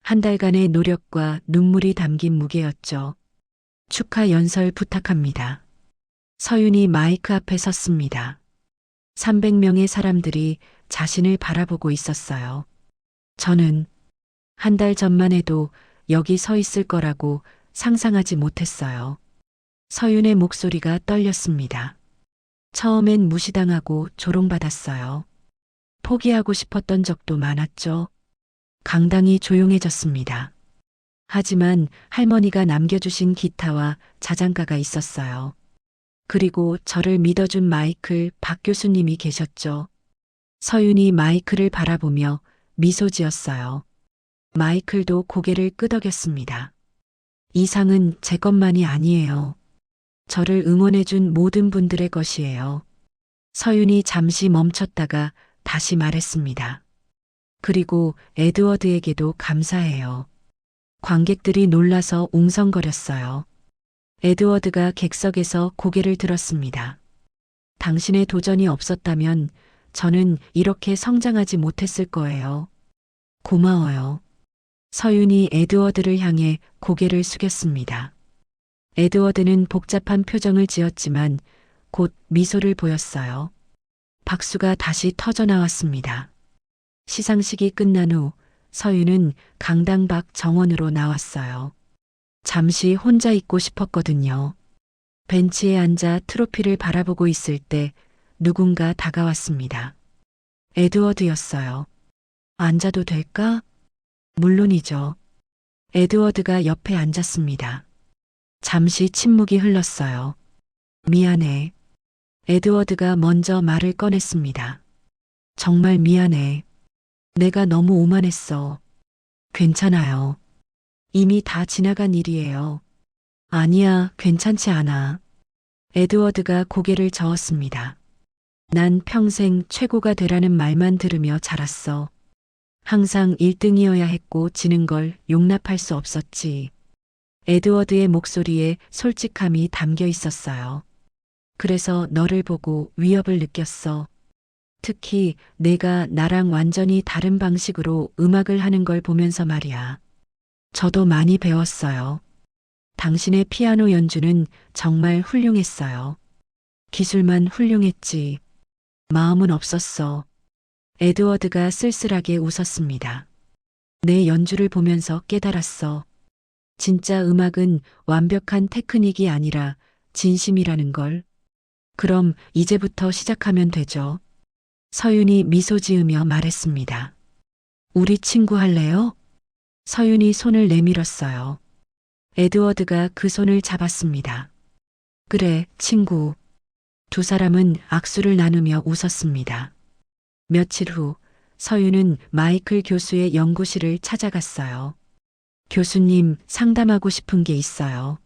한 달간의 노력과 눈물이 담긴 무게였죠. 축하 연설 부탁합니다. 서윤이 마이크 앞에 섰습니다. 300명의 사람들이 자신을 바라보고 있었어요. 저는 한 달 전만 해도 여기 서 있을 거라고 상상하지 못했어요. 서윤의 목소리가 떨렸습니다. 처음엔 무시당하고 조롱받았어요. 포기하고 싶었던 적도 많았죠. 강당이 조용해졌습니다. 하지만 할머니가 남겨주신 기타와 자장가가 있었어요. 그리고 저를 믿어준 마이클 박 교수님이 계셨죠. 서윤이 마이클을 바라보며 미소 지었어요. 마이클도 고개를 끄덕였습니다. 이 상은 제 것만이 아니에요. 저를 응원해준 모든 분들의 것이에요. 서윤이 잠시 멈췄다가 다시 말했습니다. 그리고 에드워드에게도 감사해요. 관객들이 놀라서 웅성거렸어요. 에드워드가 객석에서 고개를 들었습니다. 당신의 도전이 없었다면 저는 이렇게 성장하지 못했을 거예요. 고마워요. 서윤이 에드워드를 향해 고개를 숙였습니다. 에드워드는 복잡한 표정을 지었지만 곧 미소를 보였어요. 박수가 다시 터져 나왔습니다. 시상식이 끝난 후 서윤은 강당 밖 정원으로 나왔어요. 잠시 혼자 있고 싶었거든요. 벤치에 앉아 트로피를 바라보고 있을 때 누군가 다가왔습니다. 에드워드였어요. 앉아도 될까? 물론이죠. 에드워드가 옆에 앉았습니다. 잠시 침묵이 흘렀어요. 미안해. 에드워드가 먼저 말을 꺼냈습니다. 정말 미안해. 내가 너무 오만했어. 괜찮아요. 이미 다 지나간 일이에요. 아니야, 괜찮지 않아. 에드워드가 고개를 저었습니다. 난 평생 최고가 되라는 말만 들으며 자랐어. 항상 1등이어야 했고 지는 걸 용납할 수 없었지. 에드워드의 목소리에 솔직함이 담겨 있었어요. 그래서 너를 보고 위협을 느꼈어. 특히 내가 나랑 완전히 다른 방식으로 음악을 하는 걸 보면서 말이야. 저도 많이 배웠어요. 당신의 피아노 연주는 정말 훌륭했어요. 기술만 훌륭했지. 마음은 없었어. 에드워드가 쓸쓸하게 웃었습니다. 내 연주를 보면서 깨달았어. 진짜 음악은 완벽한 테크닉이 아니라 진심이라는 걸. 그럼 이제부터 시작하면 되죠. 서윤이 미소 지으며 말했습니다. 우리 친구 할래요? 서윤이 손을 내밀었어요. 에드워드가 그 손을 잡았습니다. 그래, 친구. 두 사람은 악수를 나누며 웃었습니다. 며칠 후 서윤은 마이클 교수의 연구실을 찾아갔어요. 교수님, 상담하고 싶은 게 있어요.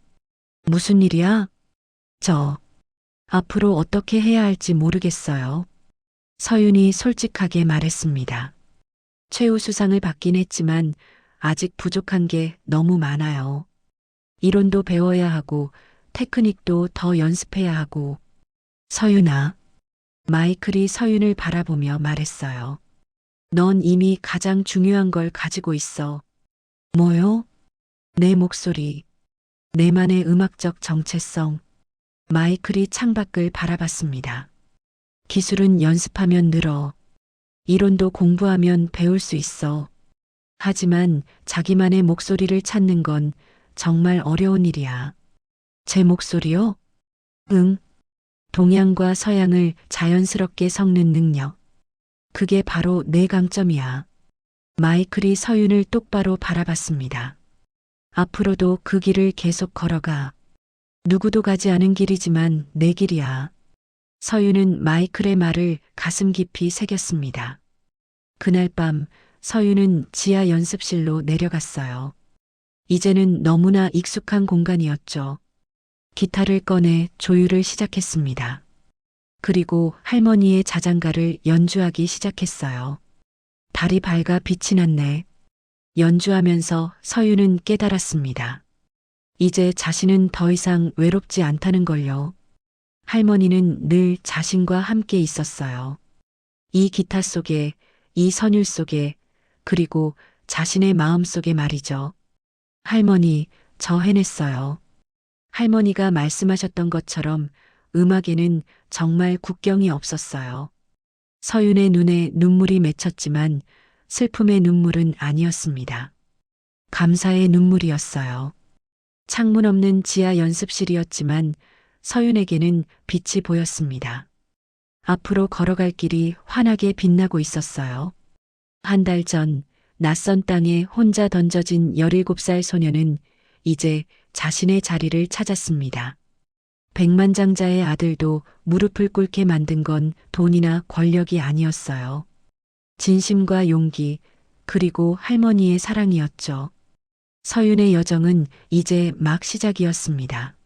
무슨 일이야? 앞으로 어떻게 해야 할지 모르겠어요. 서윤이 솔직하게 말했습니다. 최우수상을 받긴 했지만 아직 부족한 게 너무 많아요. 이론도 배워야 하고 테크닉도 더 연습해야 하고. 서윤아. 마이클이 서윤을 바라보며 말했어요. 넌 이미 가장 중요한 걸 가지고 있어. 뭐요? 내 목소리. 내만의 음악적 정체성. 마이클이 창밖을 바라봤습니다. 기술은 연습하면 늘어. 이론도 공부하면 배울 수 있어. 하지만 자기만의 목소리를 찾는 건 정말 어려운 일이야. 제 목소리요? 응. 동양과 서양을 자연스럽게 섞는 능력. 그게 바로 내 강점이야. 마이클이 서윤을 똑바로 바라봤습니다. 앞으로도 그 길을 계속 걸어가. 누구도 가지 않은 길이지만 내 길이야. 서윤은 마이클의 말을 가슴 깊이 새겼습니다. 그날 밤 서윤은 지하 연습실로 내려갔어요. 이제는 너무나 익숙한 공간이었죠. 기타를 꺼내 조율을 시작했습니다. 그리고 할머니의 자장가를 연주하기 시작했어요. 달이 밝아 빛이 났네. 연주하면서 서윤은 깨달았습니다. 이제 자신은 더 이상 외롭지 않다는 걸요. 할머니는 늘 자신과 함께 있었어요. 이 기타 속에, 이 선율 속에, 그리고 자신의 마음 속에 말이죠. 할머니, 저 해냈어요. 할머니가 말씀하셨던 것처럼 음악에는 정말 국경이 없었어요. 서윤의 눈에 눈물이 맺혔지만 슬픔의 눈물은 아니었습니다. 감사의 눈물이었어요. 창문 없는 지하 연습실이었지만 서윤에게는 빛이 보였습니다. 앞으로 걸어갈 길이 환하게 빛나고 있었어요. 한 달 전 낯선 땅에 혼자 던져진 17살 소녀는 이제 자신의 자리를 찾았습니다. 백만장자의 아들도 무릎을 꿇게 만든 건 돈이나 권력이 아니었어요. 진심과 용기, 그리고 할머니의 사랑이었죠. 서윤의 여정은 이제 막 시작이었습니다.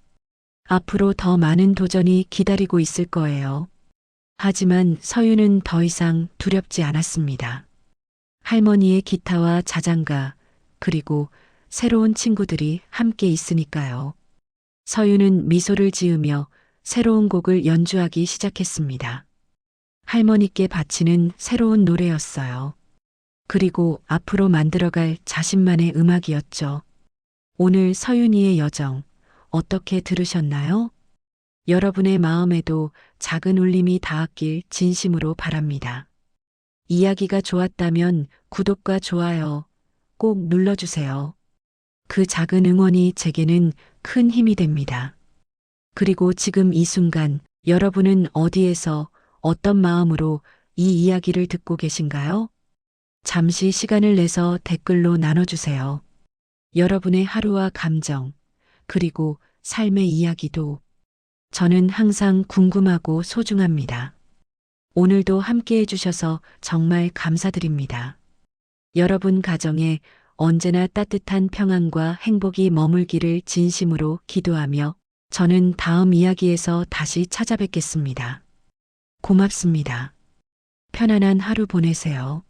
앞으로 더 많은 도전이 기다리고 있을 거예요. 하지만 서유는 더 이상 두렵지 않았습니다. 할머니의 기타와 자장가, 그리고 새로운 친구들이 함께 있으니까요. 서유는 미소를 지으며 새로운 곡을 연주하기 시작했습니다. 할머니께 바치는 새로운 노래였어요. 그리고 앞으로 만들어갈 자신만의 음악이었죠. 오늘 서윤이의 여정, 어떻게 들으셨나요? 여러분의 마음에도 작은 울림이 닿았길 진심으로 바랍니다. 이야기가 좋았다면 구독과 좋아요 꼭 눌러주세요. 그 작은 응원이 제게는 큰 힘이 됩니다. 그리고 지금 이 순간 여러분은 어디에서 어떤 마음으로 이 이야기를 듣고 계신가요? 잠시 시간을 내서 댓글로 나눠주세요. 여러분의 하루와 감정, 그리고 삶의 이야기도 저는 항상 궁금하고 소중합니다. 오늘도 함께 해주셔서 정말 감사드립니다. 여러분 가정에 언제나 따뜻한 평안과 행복이 머물기를 진심으로 기도하며 저는 다음 이야기에서 다시 찾아뵙겠습니다. 고맙습니다. 편안한 하루 보내세요.